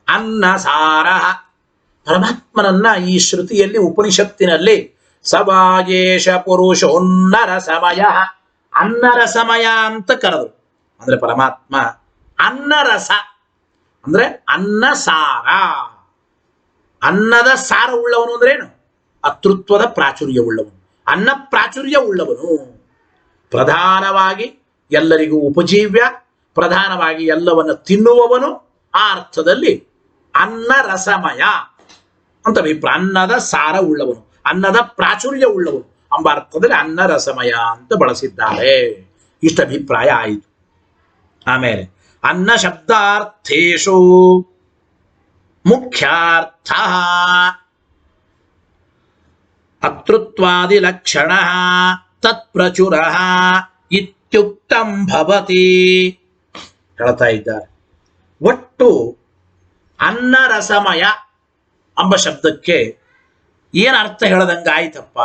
ಅನ್ನಸಾರಃ. ಪರಮಾತ್ಮನನ್ನ ಈ ಶ್ರುತಿಯಲ್ಲಿ ಉಪನಿಷತ್ತಿನಲ್ಲಿ ಸವಾಯೇಶ ಪುರುಷೋನ್ನರಸಮಯ, ಅನ್ನರಸಮಯ ಅಂತ ಕರೆದರು. ಅಂದ್ರೆ ಪರಮಾತ್ಮ ಅನ್ನರಸ ಅಂದ್ರೆ ಅನ್ನ ಸಾರ. ಅನ್ನದ ಸಾರ ಉಳ್ಳವನು ಅಂದ್ರೇನು? ಅತೃತ್ವದ ಪ್ರಾಚುರ್ಯ ಉಳ್ಳವನು, ಅನ್ನ ಪ್ರಾಚುರ್ಯ ಉಳ್ಳವನು. ಪ್ರಧಾನವಾಗಿ ಎಲ್ಲರಿಗೂ ಉಪಜೀವ್ಯ, ಪ್ರಧಾನವಾಗಿ ಎಲ್ಲವನ್ನು ತಿನ್ನುವವನು. ಆ ಅರ್ಥದಲ್ಲಿ ಅನ್ನ ರಸಮಯ ಅಂತ ಅಭಿಪ್ರಾಯ. ಅನ್ನದ ಸಾರ ಉಳ್ಳವನು, ಅನ್ನದ ಪ್ರಾಚುರ್ಯ ಉಳ್ಳವನು ಎಂಬ ಅರ್ಥದಲ್ಲಿ ಅನ್ನ ರಸಮಯ ಅಂತ ಬಳಸಿದ್ದಾರೆ. ಇಷ್ಟ ಅಭಿಪ್ರಾಯ ಆಯಿತು. ಆಮೇಲೆ ಅನ್ನ ಶಬ್ದಾರ್ಥೇಶು ಮುಖ್ಯಾರ್ಥ ಅತೃತ್ವಾದಿ ಲಕ್ಷಣ ತತ್ಪ್ರಚುರ ಇತ್ಯುಕ್ತಂ ಭವತಿ ಹೇಳ್ತಾ ಇದ್ದಾರೆ. ಒಟ್ಟು ಅನ್ನ ರಸಮಯ ಎಂಬ ಶಬ್ದಕ್ಕೆ ಏನು ಅರ್ಥ ಹೇಳದಂಗಾಯ್ತಪ್ಪ?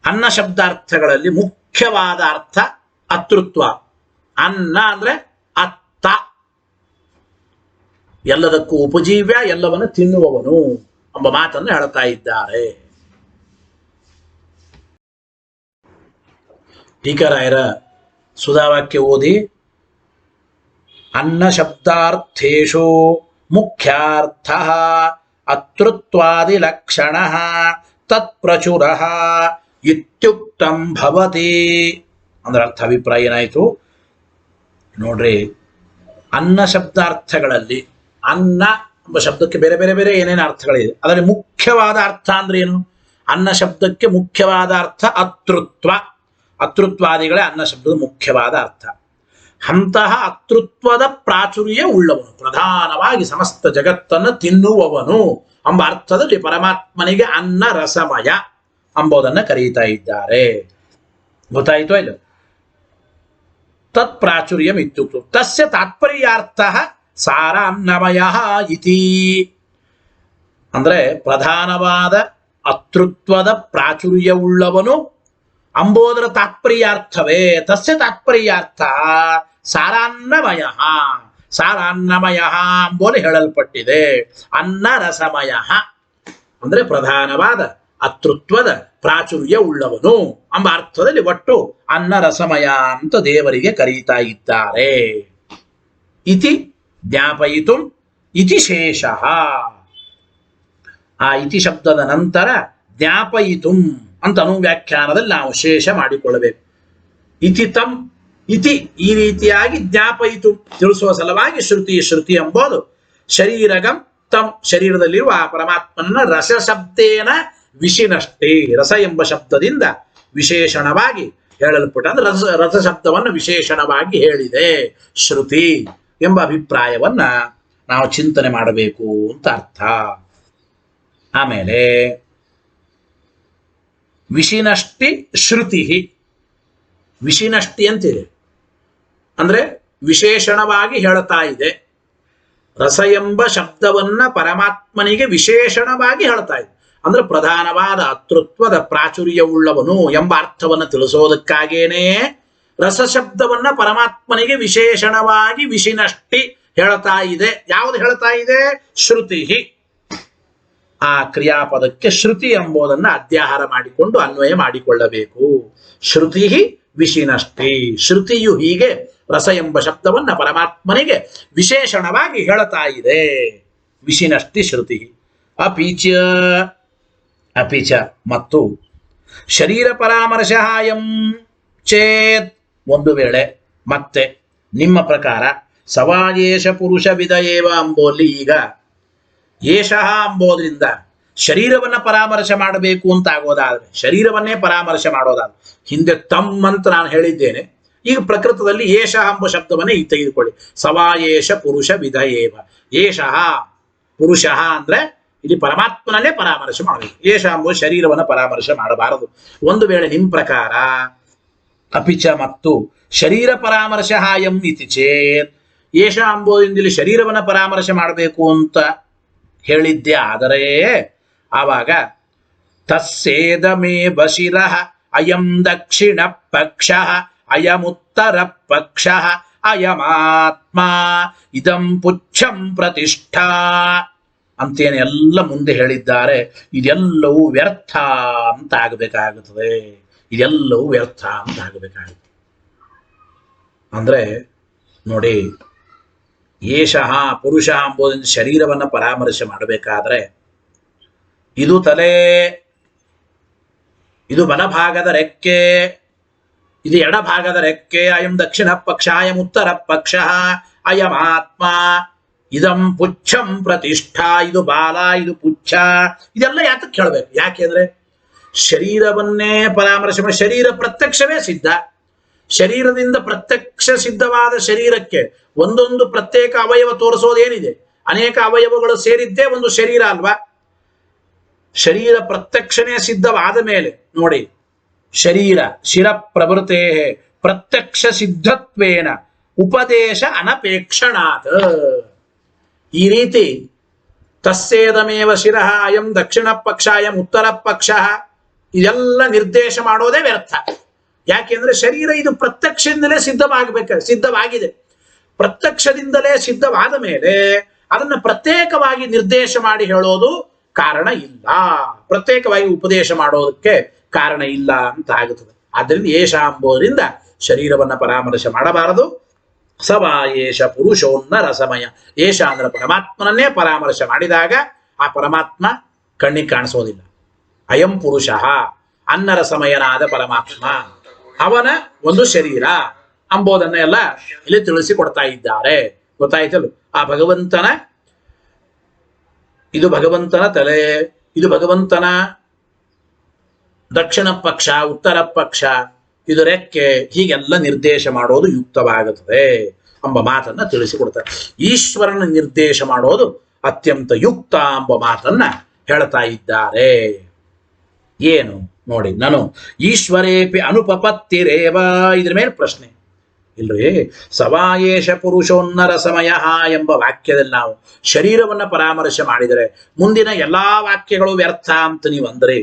ಅನ್ನ ಶಬ್ದಾರ್ಥಗಳಲ್ಲಿ ಮುಖ್ಯವಾದ ಅರ್ಥ ಅತೃತ್ವ. ಅನ್ನ ಅಂದ್ರೆ ಅತ್ತ, ಎಲ್ಲದಕ್ಕೂ ಉಪಜೀವ್ಯ, ಎಲ್ಲವನ್ನು ತಿನ್ನುವವನು ಎಂಬ ಮಾತನ್ನು ಹೇಳ್ತಾ ಇದ್ದಾರೆ. ಟೀಕರಾಯರ ಸುಧಾವಾಕ್ಯ ಓದಿ. ಅನ್ನ ಶಬ್ದಾರ್ಥೇಶು ಮುಖ್ಯಾರ್ಥ ಅತೃತ್ವಾದಿ ಲಕ್ಷಣ ತತ್ಪ್ರಚುರ ಇತ್ಯುಕ್ತಂ ಭವತಿ ಅಂದ್ರೆ ಅರ್ಥ ಅಭಿಪ್ರಾಯ ಏನಾಯಿತು ನೋಡ್ರಿ. ಅನ್ನ ಶಬ್ದಾರ್ಥಗಳಲ್ಲಿ ಅನ್ನ ಎಂಬ ಶಬ್ದಕ್ಕೆ ಬೇರೆ ಬೇರೆ ಬೇರೆ ಏನೇನು ಅರ್ಥಗಳಿದೆ. ಅದರಲ್ಲಿ ಮುಖ್ಯವಾದ ಅರ್ಥ ಅಂದ್ರೆ ಏನು? ಅನ್ನ ಶಬ್ದಕ್ಕೆ ಮುಖ್ಯವಾದ ಅರ್ಥ ಅತೃತ್ವ. ಅತೃತ್ವಾದಿಗಳೇ ಅನ್ನ ಶಬ್ದದ ಮುಖ್ಯವಾದ ಅರ್ಥ. ಅಂತಹ ಅತೃತ್ವದ ಪ್ರಾಚುರ್ಯ ಉಳ್ಳವನು, ಪ್ರಧಾನವಾಗಿ ಸಮಸ್ತ ಜಗತ್ತನ್ನು ತಿನ್ನುವವನು ಎಂಬ ಅರ್ಥದಲ್ಲಿ ಪರಮಾತ್ಮನಿಗೆ ಅನ್ನ ರಸಮಯ ಎಂಬುದನ್ನು ಕರೀತಾ ಇದ್ದಾರೆ. ಗೊತ್ತಾಯಿತು ಇದು? ತತ್ ಪ್ರಾಚುರ್ಯಂ ಇತ್ಯುಕ್ತು ತಸ್ಯ ತಾತ್ಪರ್ಯಾರ್ಥ ಸಾರ ಅನ್ನಮಯ ಇತಿ. ಅಂದ್ರೆ ಪ್ರಧಾನವಾದ ಅತೃತ್ವದ ಪ್ರಾಚುರ್ಯ ಉಳ್ಳವನು ಅಂಬೋದರ ತಾತ್ಪರ್ಯಾರ್ಥವೇ. ತಸ್ಯ ತಾತ್ಪರ್ಯಾರ್ಥ ಸಾರಾನ್ನಮಯ, ಸಾರಾನ್ನಮಯ ಅಂಬೋಲೆ ಹೇಳಲ್ಪಟ್ಟಿದೆ. ಅನ್ನ ರಸಮಯ ಅಂದ್ರೆ ಪ್ರಧಾನವಾದ ಅತೃತ್ವದ ಪ್ರಾಚುರ್ಯ ಉಳ್ಳವನು ಎಂಬ ಅರ್ಥದಲ್ಲಿ ಒಟ್ಟು ಅನ್ನ ರಸಮಯ ಅಂತ ದೇವರಿಗೆ ಕರೀತಾ ಇದ್ದಾರೆ. ಇತಿ ಜ್ಞಾಪಯಿತು ಇತಿ ಶೇಷ. ಆ ಇತಿ ಶಬ್ದದ ನಂತರ ಜ್ಞಾಪಯಿತು ಅಂತ ಅನುವ್ಯಾಖ್ಯಾನದಲ್ಲಿ ನಾವು ಶೇಷ ಮಾಡಿಕೊಳ್ಳಬೇಕು. ಇತಿ ತಂ ಇತಿ ಈ ರೀತಿಯಾಗಿ ಜ್ಞಾಪಯಿತು ತಿಳಿಸುವ ಸಲುವಾಗಿ ಶ್ರುತಿ. ಶ್ರುತಿ ಎಂಬುದು ಶರೀರಗಂ ತಂ ಶರೀರದಲ್ಲಿರುವ ಆ ಪರಮಾತ್ಮನ ರಸ ಶಬ್ದೇನ ವಿಶಿನಷ್ಟೇ. ರಸ ಎಂಬ ಶಬ್ದದಿಂದ ವಿಶೇಷಣವಾಗಿ ಹೇಳಲ್ಪಟ್ಟ ಅಂದ್ರೆ ರಸ ಶಬ್ದವನ್ನು ವಿಶೇಷಣವಾಗಿ ಹೇಳಿದೆ ಶ್ರುತಿ ಎಂಬ ಅಭಿಪ್ರಾಯವನ್ನ ನಾವು ಚಿಂತನೆ ಮಾಡಬೇಕು ಅಂತ ಅರ್ಥ. ಆಮೇಲೆ ವಿಶಿನಷ್ಟಿ ಶ್ರುತಿ. ವಿಶಿನಷ್ಟಿ ಅಂತಿದೆ ಅಂದ್ರೆ ವಿಶೇಷಣವಾಗಿ ಹೇಳ್ತಾ ಇದೆ. ರಸ ಎಂಬ ಶಬ್ದವನ್ನ ಪರಮಾತ್ಮನಿಗೆ ವಿಶೇಷಣವಾಗಿ ಹೇಳ್ತಾ ಇದೆ. ಅಂದ್ರೆ ಪ್ರಧಾನವಾದ ಅತೃತ್ವದ ಪ್ರಾಚುರ್ಯವುಳ್ಳವನು ಎಂಬ ಅರ್ಥವನ್ನು ತಿಳಿಸೋದಕ್ಕಾಗೇನೆ ರಸಶಬ್ದವನ್ನ ಪರಮಾತ್ಮನಿಗೆ ವಿಶೇಷಣವಾಗಿ ವಿಶಿನಷ್ಟಿ ಹೇಳ್ತಾ ಇದೆ. ಯಾವುದು ಹೇಳ್ತಾ ಇದೆ? ಶ್ರುತಿ. ಆ ಕ್ರಿಯಾಪದಕ್ಕೆ ಶ್ರುತಿ ಎಂಬುದನ್ನು ಅಧ್ಯಾಹಾರ ಮಾಡಿಕೊಂಡು ಅನ್ವಯ ಮಾಡಿಕೊಳ್ಳಬೇಕು. ಶ್ರುತಿ ವಿಶಿನಷ್ಟಿ. ಶ್ರುತಿಯು ಹೀಗೆ ರಸ ಎಂಬ ಶಬ್ದವನ್ನ ಪರಮಾತ್ಮನಿಗೆ ವಿಶೇಷಣವಾಗಿ ಹೇಳ್ತಾ ಇದೆ. ವಿಶಿನಷ್ಟಿ ಶ್ರುತಿ. ಅಪಿಚ ಮತ್ತು ಶರೀರ ಪರಾಮರ್ಶಾಯಂ ಚೇತ್, ಒಂದು ವೇಳೆ ಮತ್ತೆ ನಿಮ್ಮ ಪ್ರಕಾರ ಸವಾಯೇಶ ಪುರುಷ ವಿಧ ಏವ ಅಂಬೋಲಿ, ಈಗ ಏಷಃ ಅಂಬೋದ್ರಿಂದ ಶರೀರವನ್ನ ಪರಾಮರ್ಶೆ ಮಾಡಬೇಕು ಅಂತ ಆಗೋದಾದ್ರೆ, ಶರೀರವನ್ನೇ ಪರಾಮರ್ಶೆ ಮಾಡೋದಾದ್ರೆ, ಹಿಂದೆ ಅಂತ ನಾನು ಹೇಳಿದ್ದೇನೆ. ಈಗ ಪ್ರಕೃತದಲ್ಲಿ ಏಷಃ ಎಂಬ ಶಬ್ದವನ್ನೇ ಈಗ ತೆಗೆದುಕೊಳ್ಳಿ. ಸವಾಯೇಶ ಪುರುಷ ವಿಧ ಏವ. ಏಷಃ ಪುರುಷಃ ಅಂದ್ರೆ ಇಲ್ಲಿ ಪರಮಾತ್ಮನಲ್ಲೇ ಪರಾಮರ್ಶೆ ಮಾಡಬೇಕು. ಏಷ ಎಂಬ ಶರೀರವನ್ನ ಪರಾಮರ್ಶೆ ಮಾಡಬಾರದು. ಒಂದು ವೇಳೆ ನಿಮ್ಮ ಪ್ರಕಾರ ಅಪಿಚ ಮತ್ತು ಶರೀರ ಪರಾಮರ್ಶ ಹಾಯಂ ಇತಿ ಚೇತ್, ಏಷ ಎಂಬುದರಿಂದ ಇಲ್ಲಿ ಶರೀರವನ್ನ ಪರಾಮರ್ಶೆ ಮಾಡಬೇಕು ಅಂತ ಹೇಳಿದ್ದೆ ಆದರೆ, ಆವಾಗ ತಸ್ಸೇದಮೇ ಬಶಿರಃ ಅಯಂ ದಕ್ಷಿಣ ಪಕ್ಷ ಅಯಮುತ್ತರ ಪಕ್ಷ ಅಯಮಾತ್ಮ ಇದಂ ಪುಚ್ಛಂ ಪ್ರತಿಷ್ಠಾ ಅಂತೇನೆ ಎಲ್ಲ ಮುಂದೆ ಹೇಳಿದ್ದಾರೆ. ಇದೆಲ್ಲವೂ ವ್ಯರ್ಥ ಅಂತ ಆಗಬೇಕಾಗುತ್ತದೆ. ಇದೆಲ್ಲವೂ ವ್ಯರ್ಥ ಅಂತ ಆಗಬೇಕಾಗುತ್ತೆ. ಅಂದ್ರೆ ನೋಡಿ, ಏಷಃ ಪುರುಷ ಎಂಬುದರಿಂದ ಶರೀರವನ್ನು ಪರಾಮರ್ಶೆ ಮಾಡಬೇಕಾದ್ರೆ ಇದು ತಲೆ, ಇದು ಬಲಭಾಗದ ರೆಕ್ಕೆ, ಇದು ಎಡಭಾಗದ ರೆಕ್ಕೆ, ಅಯಂ ದಕ್ಷಿಣ ಪಕ್ಷ ಅಯಂ ಉತ್ತರ ಪಕ್ಷ ಅಯಂ ಆತ್ಮ ಇದಂ ಪುಚ್ಛಂ ಪ್ರತಿಷ್ಠಾ, ಇದು ಬಾಲ, ಇದು ಪುಚ್ಛ. ಇದೆಲ್ಲ ಯಾತಕ್ಕೆ ಕೇಳಬೇಕು? ಯಾಕೆಂದ್ರೆ ಶರೀರವನ್ನೇ ಪರಾಮರ್ಶೆ ಮಾಡಿ, ಶರೀರ ಪ್ರತ್ಯಕ್ಷವೇ ಸಿದ್ಧ. ಶರೀರದಿಂದ ಪ್ರತ್ಯಕ್ಷ ಸಿದ್ಧವಾದ ಶರೀರಕ್ಕೆ ಒಂದೊಂದು ಪ್ರತ್ಯೇಕ ಅವಯವ ತೋರಿಸೋದೇನಿದೆ? ಅನೇಕ ಅವಯವಗಳು ಸೇರಿದ್ದೇ ಒಂದು ಶರೀರ ಅಲ್ವಾ? ಶರೀರ ಪ್ರತ್ಯಕ್ಷನೇ ಸಿದ್ಧವಾದ ಮೇಲೆ ನೋಡಿ, ಶರೀರ ಶಿರ ಪ್ರವೃತ್ತೇ ಪ್ರತ್ಯಕ್ಷ ಸಿದ್ಧತ್ವೇನ ಉಪದೇಶ ಅನಪೇಕ್ಷಣಾತ್. ಈ ರೀತಿ ತಸ್ಸೇದಮೇವ ಶಿರಃ ಅಯಂ ದಕ್ಷಿಣ ಪಕ್ಷ ಅಯಂ ಉತ್ತರ ಪಕ್ಷ ಇದೆಲ್ಲ ನಿರ್ದೇಶ ಮಾಡೋದೇ ವ್ಯರ್ಥ. ಯಾಕೆಂದ್ರೆ ಶರೀರ ಇದು ಪ್ರತ್ಯಕ್ಷದಿಂದಲೇ ಸಿದ್ಧವಾಗಿದೆ. ಪ್ರತ್ಯಕ್ಷದಿಂದಲೇ ಸಿದ್ಧವಾದ ಮೇಲೆ ಅದನ್ನು ಪ್ರತ್ಯೇಕವಾಗಿ ನಿರ್ದೇಶ ಮಾಡಿ ಹೇಳೋದು ಕಾರಣ ಇಲ್ಲ, ಪ್ರತ್ಯೇಕವಾಗಿ ಉಪದೇಶ ಮಾಡೋದಕ್ಕೆ ಕಾರಣ ಇಲ್ಲ ಅಂತ ಆಗುತ್ತದೆ. ಆದ್ದರಿಂದ ಏಷ ಎಂಬುದರಿಂದ ಶರೀರವನ್ನ ಪರಾಮರ್ಶೆ ಮಾಡಬಾರದು. ಸವಾಯೇಷ ಪುರುಷೋನ್ನ ರಸಮಯ. ಏಷ ಅಂದ್ರೆ ಪರಮಾತ್ಮನನ್ನೇ ಪರಾಮರ್ಶೆ ಮಾಡಿದಾಗ ಆ ಪರಮಾತ್ಮ ಕಣ್ಣಿಗೆ ಕಾಣಿಸೋದಿಲ್ಲ. ಅಯಂ ಪುರುಷ ಅನ್ನರಸಮಯನಾದ ಪರಮಾತ್ಮ, ಅವನ ಒಂದು ಶರೀರ ಅಂಬೋದನ್ನ ಎಲ್ಲ ಇಲ್ಲಿ ತಿಳಿಸಿಕೊಡ್ತಾ ಇದ್ದಾರೆ. ಗೊತ್ತಾಯ್ತಲ್ಲ? ಆ ಭಗವಂತನ, ಇದು ಭಗವಂತನ ತಲೆ, ಇದು ಭಗವಂತನ ದಕ್ಷಿಣ ಪಕ್ಷ, ಉತ್ತರ ಪಕ್ಷ, ಇದು ರೆಕ್ಕೆ, ಹೀಗೆಲ್ಲ ನಿರ್ದೇಶ ಮಾಡೋದು ಯುಕ್ತವಾಗುತ್ತದೆ ಎಂಬ ಮಾತನ್ನ ತಿಳಿಸಿಕೊಡ್ತಾರೆ. ಈಶ್ವರನ ನಿರ್ದೇಶ ಮಾಡೋದು ಅತ್ಯಂತ ಯುಕ್ತ ಎಂಬ ಮಾತನ್ನ ಹೇಳ್ತಾ ಇದ್ದಾರೆ. ಏನು ನೋಡಿ, ನಾನು ಈಶ್ವರೇಪಿ ಅನುಪಪತ್ತಿರೇವ, ಇದ್ರ ಮೇಲೆ ಪ್ರಶ್ನೆ ಇಲ್ರಿ. ಸವಾಯೇಶ ಪುರುಷೋನ್ನರ ಸಮಯ ಎಂಬ ವಾಕ್ಯದಲ್ಲಿ ನಾವು ಶರೀರವನ್ನ ಪರಾಮರ್ಶೆ ಮಾಡಿದರೆ ಮುಂದಿನ ಎಲ್ಲಾ ವಾಕ್ಯಗಳು ವ್ಯರ್ಥ ಅಂತ ನೀವು ಅಂದ್ರಿ.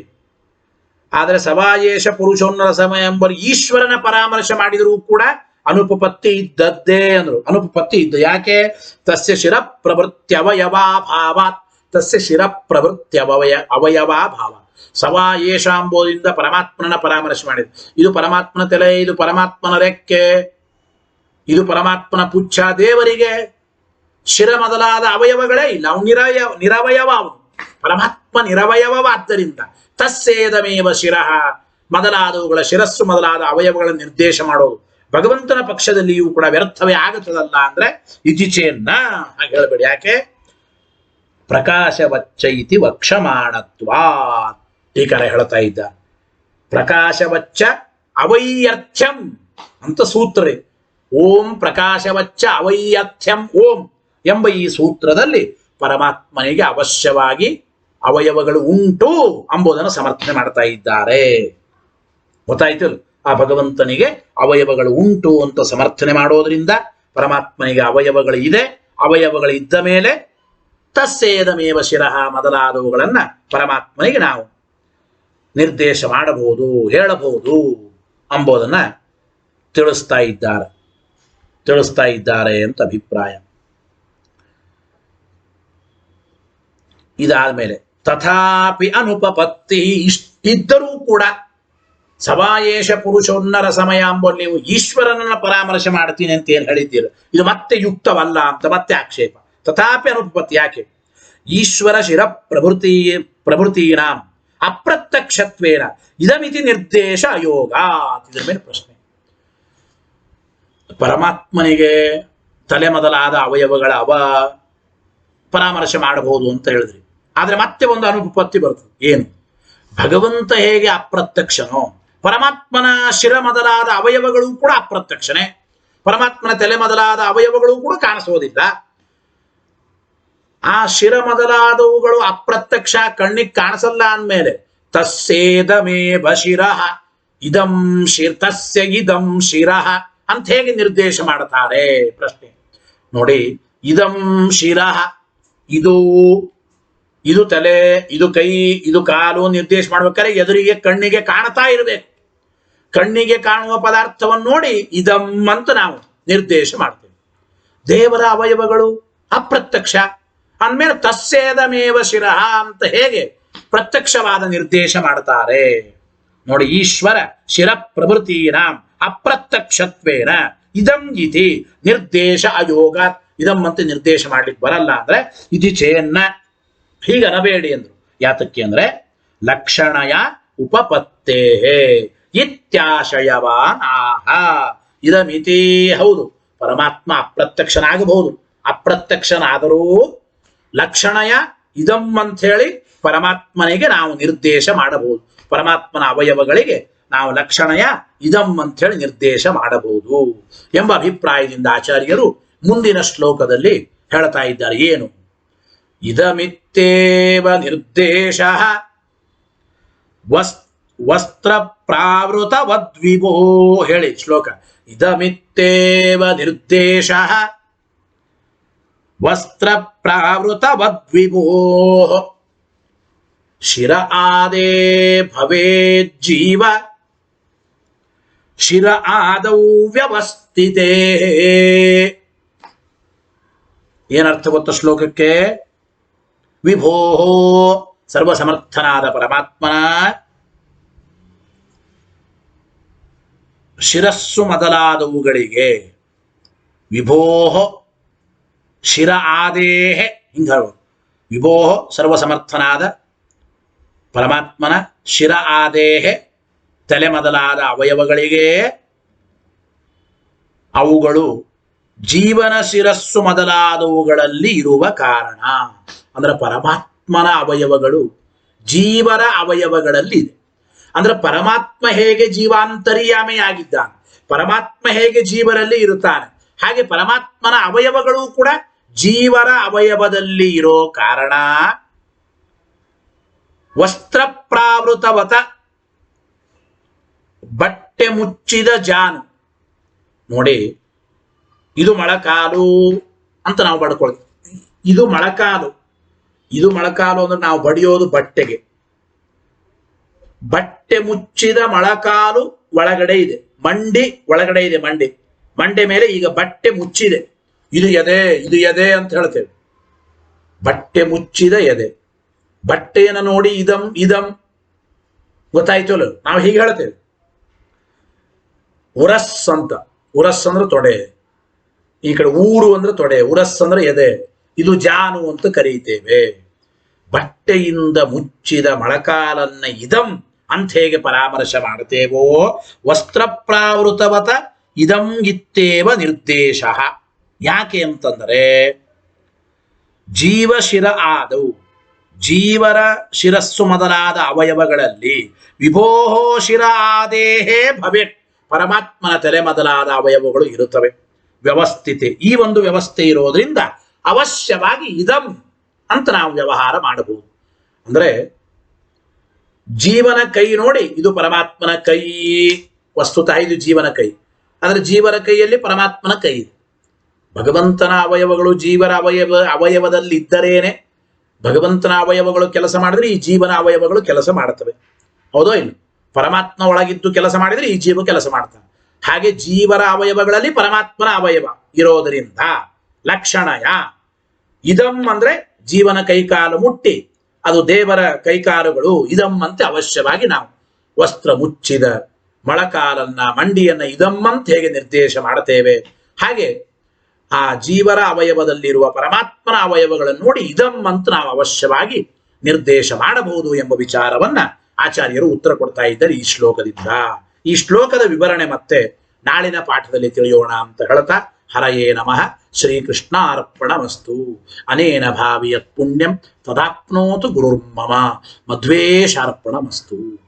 ಆದರೆ ಸವಾಯೇಶ ಪುರುಷೋನ್ನರ ಸಮಯ ಎಂಬ ಈಶ್ವರನ ಪರಾಮರ್ಶೆ ಮಾಡಿದರೂ ಕೂಡ ಅನುಪಪತ್ತಿ ಇದ್ದದ್ದೇ ಅಂದ್ರು. ಅನುಪಪತ್ತಿ ಇದ್ದು ಯಾಕೆ? ತಸ್ಯ ಶಿರ ಪ್ರವೃತ್ಯವಯವಾಭಾವಾತ್, ತಸ್ಯ ಶಿರ ಪ್ರವೃತ್ಯವಯವಯವಾಭಾವ. ಸವಾಯೇಷ ಎಂಬುದರಿಂದ ಪರಮಾತ್ಮನ ಪರಾಮರ್ಶೆ ಮಾಡಿದ್ರು. ಇದು ಪರಮಾತ್ಮನ ತಲೆ, ಇದು ಪರಮಾತ್ಮನ ರೆಕ್ಕೆ, ಇದು ಪರಮಾತ್ಮನ ಪುಚ್ಛ. ದೇವರಿಗೆ ಶಿರ ಮೊದಲಾದ ಅವಯವಗಳೇ ಇಲ್ಲ, ಅವನು ನಿರವಯವ. ಅವನು ಪರಮಾತ್ಮ ನಿರವಯವವಾದ್ದರಿಂದ ತಸ್ಸೇದಮೇವ ಶಿರಃ ಮೊದಲಾದವುಗಳ ಶಿರಸ್ಸು ಮೊದಲಾದ ಅವಯವಗಳನ್ನು ನಿರ್ದೇಶ ಮಾಡೋದು ಭಗವಂತನ ಪಕ್ಷದಲ್ಲಿಯೂ ಕೂಡ ವ್ಯರ್ಥವೇ ಆಗುತ್ತದಲ್ಲ ಅಂದ್ರೆ ಇತಿಚೇನ್ನ ಹಾಗೆ ಹೇಳಬೇಡಿ. ಯಾಕೆ? ಪ್ರಕಾಶವಚ್ಚ ಇತಿ ವಕ್ಷಮಾಣತ್ವಾ ಟೀಕಾರ ಹೇಳ್ತಾ ಇದ್ದ. ಪ್ರಕಾಶವಚ್ಚ ಅವೈಯರ್ಥ್ಯಂ ಅಂತ ಸೂತ್ರ. ಓಂ ಪ್ರಕಾಶವಚ್ಚ ಅವೈಯರ್ಥ್ಯಂ ಓಂ ಎಂಬ ಈ ಸೂತ್ರದಲ್ಲಿ ಪರಮಾತ್ಮನಿಗೆ ಅವಶ್ಯವಾಗಿ ಅವಯವಗಳು ಉಂಟು ಎಂಬುದನ್ನು ಸಮರ್ಥನೆ ಮಾಡ್ತಾ ಇದ್ದಾರೆ. ಗೊತ್ತಾಯ್ತು? ಆ ಭಗವಂತನಿಗೆ ಅವಯವಗಳು ಉಂಟು ಅಂತ ಸಮರ್ಥನೆ ಮಾಡೋದ್ರಿಂದ ಪರಮಾತ್ಮನಿಗೆ ಅವಯವಗಳು ಇದೆ. ಅವಯವಗಳು ಇದ್ದ ಮೇಲೆ ತಸ್ಸೇದಮೇವ ಶಿರಃ ಮೊದಲಾದವುಗಳನ್ನ ಪರಮಾತ್ಮನಿಗೆ ನಾವು ನಿರ್ದೇಶ ಮಾಡಬಹುದು, ಹೇಳಬಹುದು ಎಂಬುದನ್ನ ತಿಳಿಸ್ತಾ ಇದ್ದಾರೆ ಅಂತ ಅಭಿಪ್ರಾಯ. ಇದಾದ್ಮೇಲೆ ತಥಾಪಿ ಅನುಪಪತ್ತಿ, ಇಷ್ಟಿದ್ದರೂ ಕೂಡ ಸವಾಯೇಶ ಪುರುಷೋನ್ನರ ಸಮಯ ಅಂಬೋದು ನೀವು ಈಶ್ವರನನ್ನ ಪರಾಮರ್ಶೆ ಮಾಡ್ತೀನಿ ಅಂತ ಏನು ಹೇಳಿದ್ದೀರ, ಇದು ಮತ್ತೆ ಯುಕ್ತವಲ್ಲ ಅಂತ ಮತ್ತೆ ಆಕ್ಷೇಪ. ತಥಾಪಿ ಅನುಪಪತ್ತಿ ಯಾಕೆ? ಈಶ್ವರ ಶಿರ ಪ್ರಭೃತೀನಾಂ ಅಪ್ರತ್ಯಕ್ಷತ್ವೇನ ಇದಮಿತಿ ನಿರ್ದೇಶ ಅಯೋಗ. ಇದರ ಮೇಲೆ ಪ್ರಶ್ನೆ. ಪರಮಾತ್ಮನಿಗೆ ತಲೆ ಮೊದಲಾದ ಅವಯವಗಳ ಪರಾಮರ್ಶೆ ಮಾಡಬಹುದು ಅಂತ ಹೇಳಿದ್ರಿ. ಆದ್ರೆ ಮತ್ತೆ ಒಂದು ಅನುಪಪತ್ತಿ ಬರ್ತದೆ. ಏನು? ಭಗವಂತ ಹೇಗೆ ಅಪ್ರತ್ಯಕ್ಷನೋ ಪರಮಾತ್ಮನ ಶಿರ ಮೊದಲಾದ ಅವಯವಗಳು ಕೂಡ ಅಪ್ರತ್ಯಕ್ಷನೇ. ಪರಮಾತ್ಮನ ತಲೆ ಮೊದಲಾದ ಅವಯವಗಳು ಕೂಡ ಕಾಣಿಸೋದಿಲ್ಲ. ಆ ಶಿರ ಮೊದಲಾದವುಗಳು ಅಪ್ರತ್ಯಕ್ಷ, ಕಣ್ಣಿಗೆ ಕಾಣಿಸಲ್ಲ ಅಂದಮೇಲೆ ತಸ್ಸೇದಮೇವ ಶಿರಃ ಇದಂ ತಸ್ಯ ಇದಂ ಶಿರಃ ಅಂತ ಹೇಗೆ ನಿರ್ದೇಶ ಮಾಡ್ತಾರೆ? ಪ್ರಶ್ನೆ ನೋಡಿ. ಇದಂ ಶಿರಃ, ಇದು ತಲೆ, ಇದು ಕೈ, ಇದು ಕಾಲು ನಿರ್ದೇಶ ಮಾಡ್ಬೇಕಾದ್ರೆ ಎದುರಿಗೆ ಕಣ್ಣಿಗೆ ಕಾಣ್ತಾ ಇರಬೇಕು. ಕಣ್ಣಿಗೆ ಕಾಣುವ ಪದಾರ್ಥವನ್ನು ನೋಡಿ ಇದಂ ಅಂತ ನಾವು ನಿರ್ದೇಶ ಮಾಡ್ತೇವೆ. ದೇವರ ಅವಯವಗಳು ಅಪ್ರತ್ಯಕ್ಷ ಅಂದ್ಮೇಲೆ ತಸ್ಸೇದಮೇವ ಶಿರಃ ಅಂತ ಹೇಗೆ ಪ್ರತ್ಯಕ್ಷವಾದ ನಿರ್ದೇಶ ಮಾಡ್ತಾರೆ ನೋಡಿ. ಈಶ್ವರ ಶಿರ ಪ್ರಭೃತೀನಾಂ ಅಪ್ರತ್ಯಕ್ಷತ್ವೇನ ಇದಂ ಇತಿ ನಿರ್ದೇಶ ಅಯೋಗ. ಇದಂ ಅಂತ ನಿರ್ದೇಶ ಮಾಡ್ಲಿಕ್ಕೆ ಬರಲ್ಲ ಅಂದ್ರೆ ಇದು ಚೇನ್ನ ಹೀಗೆ ಅನಬೇಡಿ ಅಂದ್ರು. ಯಾತಕ್ಕೆ ಅಂದ್ರೆ ಲಕ್ಷಣಯ ಉಪಪತ್ತೇ ಇತ್ಯಾಶಯವಾನ್ ಆಹ. ಇದಮಿತಿ, ಹೌದು ಪರಮಾತ್ಮ ಅಪ್ರತ್ಯಕ್ಷನಾಗಬಹುದು, ಅಪ್ರತ್ಯಕ್ಷನಾದರೂ ಲಕ್ಷಣಯ ಇದಂ ಅಂತ ಹೇಳಿ ಪರಮಾತ್ಮನಿಗೆ ನಾವು ನಿರ್ದೇಶ ಮಾಡಬಹುದು. ಪರಮಾತ್ಮನ ಅವಯವಗಳಿಗೆ ನಾವು ಲಕ್ಷಣಯ ಇದಂ ಅಂತ ಹೇಳಿ ನಿರ್ದೇಶ ಮಾಡಬಹುದು ಎಂಬ ಅಭಿಪ್ರಾಯದಿಂದ ಆಚಾರ್ಯರು ಮುಂದಿನ ಶ್ಲೋಕದಲ್ಲಿ ಹೇಳ್ತಾ ಇದ್ದಾರೆ. ಏನು? ಇದಮಿತ್ತೇವ ನಿರ್ದೇಶ ವಸ್ತ್ರ ಪ್ರಾವೃತವದ್ವಿಭೋ. ಹೇಳಿ ಶ್ಲೋಕ. ಇದಮಿತ್ತೇವ ನಿರ್ದೇಶ ವಸ್ತ್ರ ಪ್ರಾವೃತವದ್ವಿಭೋ ಶಿರ ಆದೇ ಭವೇಜ್ಜೀವ ಶಿರ ಆದೌ ವ್ಯವಸ್ಥಿತೇ. ಏನರ್ಥ ಗೊತ್ತ ಶ್ಲೋಕಕ್ಕೆ? ವಿಭೋ ಸರ್ವಸಮರ್ಥನಾದ ಪರಮಾತ್ಮನ ಶಿರಸ್ಸು ಮೊದಲಾದವುಗಳಿಗೆ ವಿಭೋಹ ಶಿರ ಆದೇಹೆ ಹಿಂಗ ಹೇಳೋದು. ವಿಭೋಹ ಸರ್ವಸಮರ್ಥನಾದ ಪರಮಾತ್ಮನ ಶಿರ ಆದೇಹೆ ತಲೆ ಮೊದಲಾದ ಅವಯವಗಳಿಗೆ ಅವುಗಳು ಜೀವನ ಶಿರಸ್ಸು ಮೊದಲಾದವುಗಳಲ್ಲಿ ಇರುವ ಕಾರಣ. ಅಂದ್ರೆ ಪರಮಾತ್ಮನ ಅವಯವಗಳು ಜೀವರ ಅವಯವಗಳಲ್ಲಿ ಇದೆ. ಅಂದ್ರೆ ಪರಮಾತ್ಮ ಹೇಗೆ ಜೀವಾಂತರ್ಯಾಮಿಯಾಗಿದ್ದಾನೆ, ಪರಮಾತ್ಮ ಹೇಗೆ ಜೀವರಲ್ಲಿ ಇರುತ್ತಾನೆ, ಹಾಗೆ ಪರಮಾತ್ಮನ ಅವಯವಗಳು ಕೂಡ ಜೀವರ ಅವಯವದಲ್ಲಿ ಇರೋ ಕಾರಣ ವಸ್ತ್ರ ಪ್ರಾವೃತವತ ಬಟ್ಟೆ ಮುಚ್ಚಿದ ಜಾನು. ನೋಡಿ, ಇದು ಮೊಳಕಾಲು ಅಂತ ನಾವು ಬಡ್ಕೊಳ್ತೀವಿ. ಇದು ಮೊಳಕಾಲು, ಇದು ಮೊಳಕಾಲು ಅಂದ್ರೆ ನಾವು ಬಡಿಯೋದು ಬಟ್ಟೆಗೆ. ಬಟ್ಟೆ ಮುಚ್ಚಿದ ಮೊಳಕಾಲು ಒಳಗಡೆ ಇದೆ, ಮಂಡಿ ಒಳಗಡೆ ಇದೆ. ಮಂಡೆ ಮೇಲೆ ಈಗ ಬಟ್ಟೆ ಮುಚ್ಚಿದೆ. ಇದು ಎದೆ ಅಂತ ಹೇಳ್ತೇವೆ. ಬಟ್ಟೆ ಮುಚ್ಚಿದ ಎದೆ. ಬಟ್ಟೆಯನ್ನು ನೋಡಿ ಇದಂ ಗೊತ್ತಾಯ್ತು ಅಲ್ಲ, ನಾವು ಹೀಗೆ ಹೇಳ್ತೇವೆ. ಉರಸ್ ಅಂತ, ಉರಸ್ ಅಂದ್ರೆ ತೊಡೆ, ಈ ಕಡೆ ಊರು ಅಂದ್ರೆ ತೊಡೆ, ಉರಸ್ ಅಂದ್ರೆ ಎದೆ. ಇದು ಜಾನು ಅಂತ ಕರೀತೇವೆ. ಬಟ್ಟೆಯಿಂದ ಮುಚ್ಚಿದ ಮೊಳಕಾಲನ್ನ ಇದಂ ಅಂತ ಹೇಗೆ ಪರಾಮರ್ಶ ಮಾಡ್ತೇವೋ, ವಸ್ತ್ರ ಪ್ರಾವೃತವತ ಇದಂ ಇತ್ತೇವ ನಿರ್ದೇಶ. ಯಾಕೆ ಅಂತಂದರೆ ಜೀವಶಿರ ಆದವು, ಜೀವರ ಶಿರಸ್ಸು ಮೊದಲಾದ ಅವಯವಗಳಲ್ಲಿ ವಿಭೋಹೋ ಶಿರ ಆದೇಹೇ ಭವೇತ್, ಪರಮಾತ್ಮನ ತಲೆ ಮೊದಲಾದ ಅವಯವಗಳು ಇರುತ್ತವೆ ವ್ಯವಸ್ಥಿತೆ. ಈ ಒಂದು ವ್ಯವಸ್ಥೆ ಇರೋದ್ರಿಂದ ಅವಶ್ಯವಾಗಿ ಇದಂ ಅಂತ ನಾವು ವ್ಯವಹಾರ ಮಾಡಬಹುದು. ಅಂದ್ರೆ ಜೀವನ ಕೈ ನೋಡಿ, ಇದು ಪರಮಾತ್ಮನ ಕೈ, ವಸ್ತುತಃ ಇದು ಜೀವನ ಕೈ. ಆದರೆ ಜೀವರ ಕೈಯಲ್ಲಿ ಪರಮಾತ್ಮನ ಕೈ ಇದೆ. ಭಗವಂತನ ಅವಯವಗಳು ಜೀವರ ಅವಯವದಲ್ಲಿ ಇದ್ದರೇನೆ ಭಗವಂತನ ಅವಯವಗಳು ಕೆಲಸ ಮಾಡಿದ್ರೆ ಈ ಜೀವನ ಅವಯವಗಳು ಕೆಲಸ ಮಾಡ್ತವೆ. ಹೌದೋ ಇಲ್ಲ? ಪರಮಾತ್ಮ ಒಳಗಿದ್ದು ಕೆಲಸ ಮಾಡಿದ್ರೆ ಈ ಜೀವ ಕೆಲಸ ಮಾಡ್ತಾನೆ. ಹಾಗೆ ಜೀವರ ಅವಯವಗಳಲ್ಲಿ ಪರಮಾತ್ಮನ ಅವಯವ ಇರೋದರಿಂದ ಲಕ್ಷಣಯ ಇದಂ ಅಂದ್ರೆ ಜೀವನ ಕೈಕಾಲು ಮುಟ್ಟಿ ಅದು ದೇವರ ಕೈಕಾಲುಗಳು ಇದಮ್ಮಂತೆ ಅವಶ್ಯವಾಗಿ ನಾವು ವಸ್ತ್ರ ಮುಚ್ಚಿದ ಮೊಳಕಾಲನ್ನ ಮಂಡಿಯನ್ನ ಇದಮ್ಮಂತ ಹೇಗೆ ನಿರ್ದೇಶ ಮಾಡುತ್ತೇವೆ, ಹಾಗೆ ಆ ಜೀವರ ಅವಯವದಲ್ಲಿರುವ ಪರಮಾತ್ಮನ ಅವಯವಗಳನ್ನು ನೋಡಿ ಇದಮ್ಮಂತ ನಾವು ಅವಶ್ಯವಾಗಿ ನಿರ್ದೇಶ ಮಾಡಬಹುದು ಎಂಬ ವಿಚಾರವನ್ನ ಆಚಾರ್ಯರು ಉತ್ತರ ಕೊಡ್ತಾ ಇದ್ದಾರೆ ಈ ಶ್ಲೋಕದಿಂದ. ಈ ಶ್ಲೋಕದ ವಿವರಣೆ ಮತ್ತೆ ನಾಳಿನ ಪಾಠದಲ್ಲಿ ತಿಳಿಯೋಣ ಅಂತ ಹೇಳ್ತಾ, ಹರಯೇ ನಮಃ. ಶ್ರೀಕೃಷ್ಣಾರ್ಪಣಮಸ್ತು. ಅನೇನ ಭಾವಿಯತ್ ಪುಣ್ಯಂ ತದಾಪ್ನೋತು ಗುರುರ್ಮಮ. ಮಧ್ವೇಶಾರ್ಪಣಮಸ್ತು.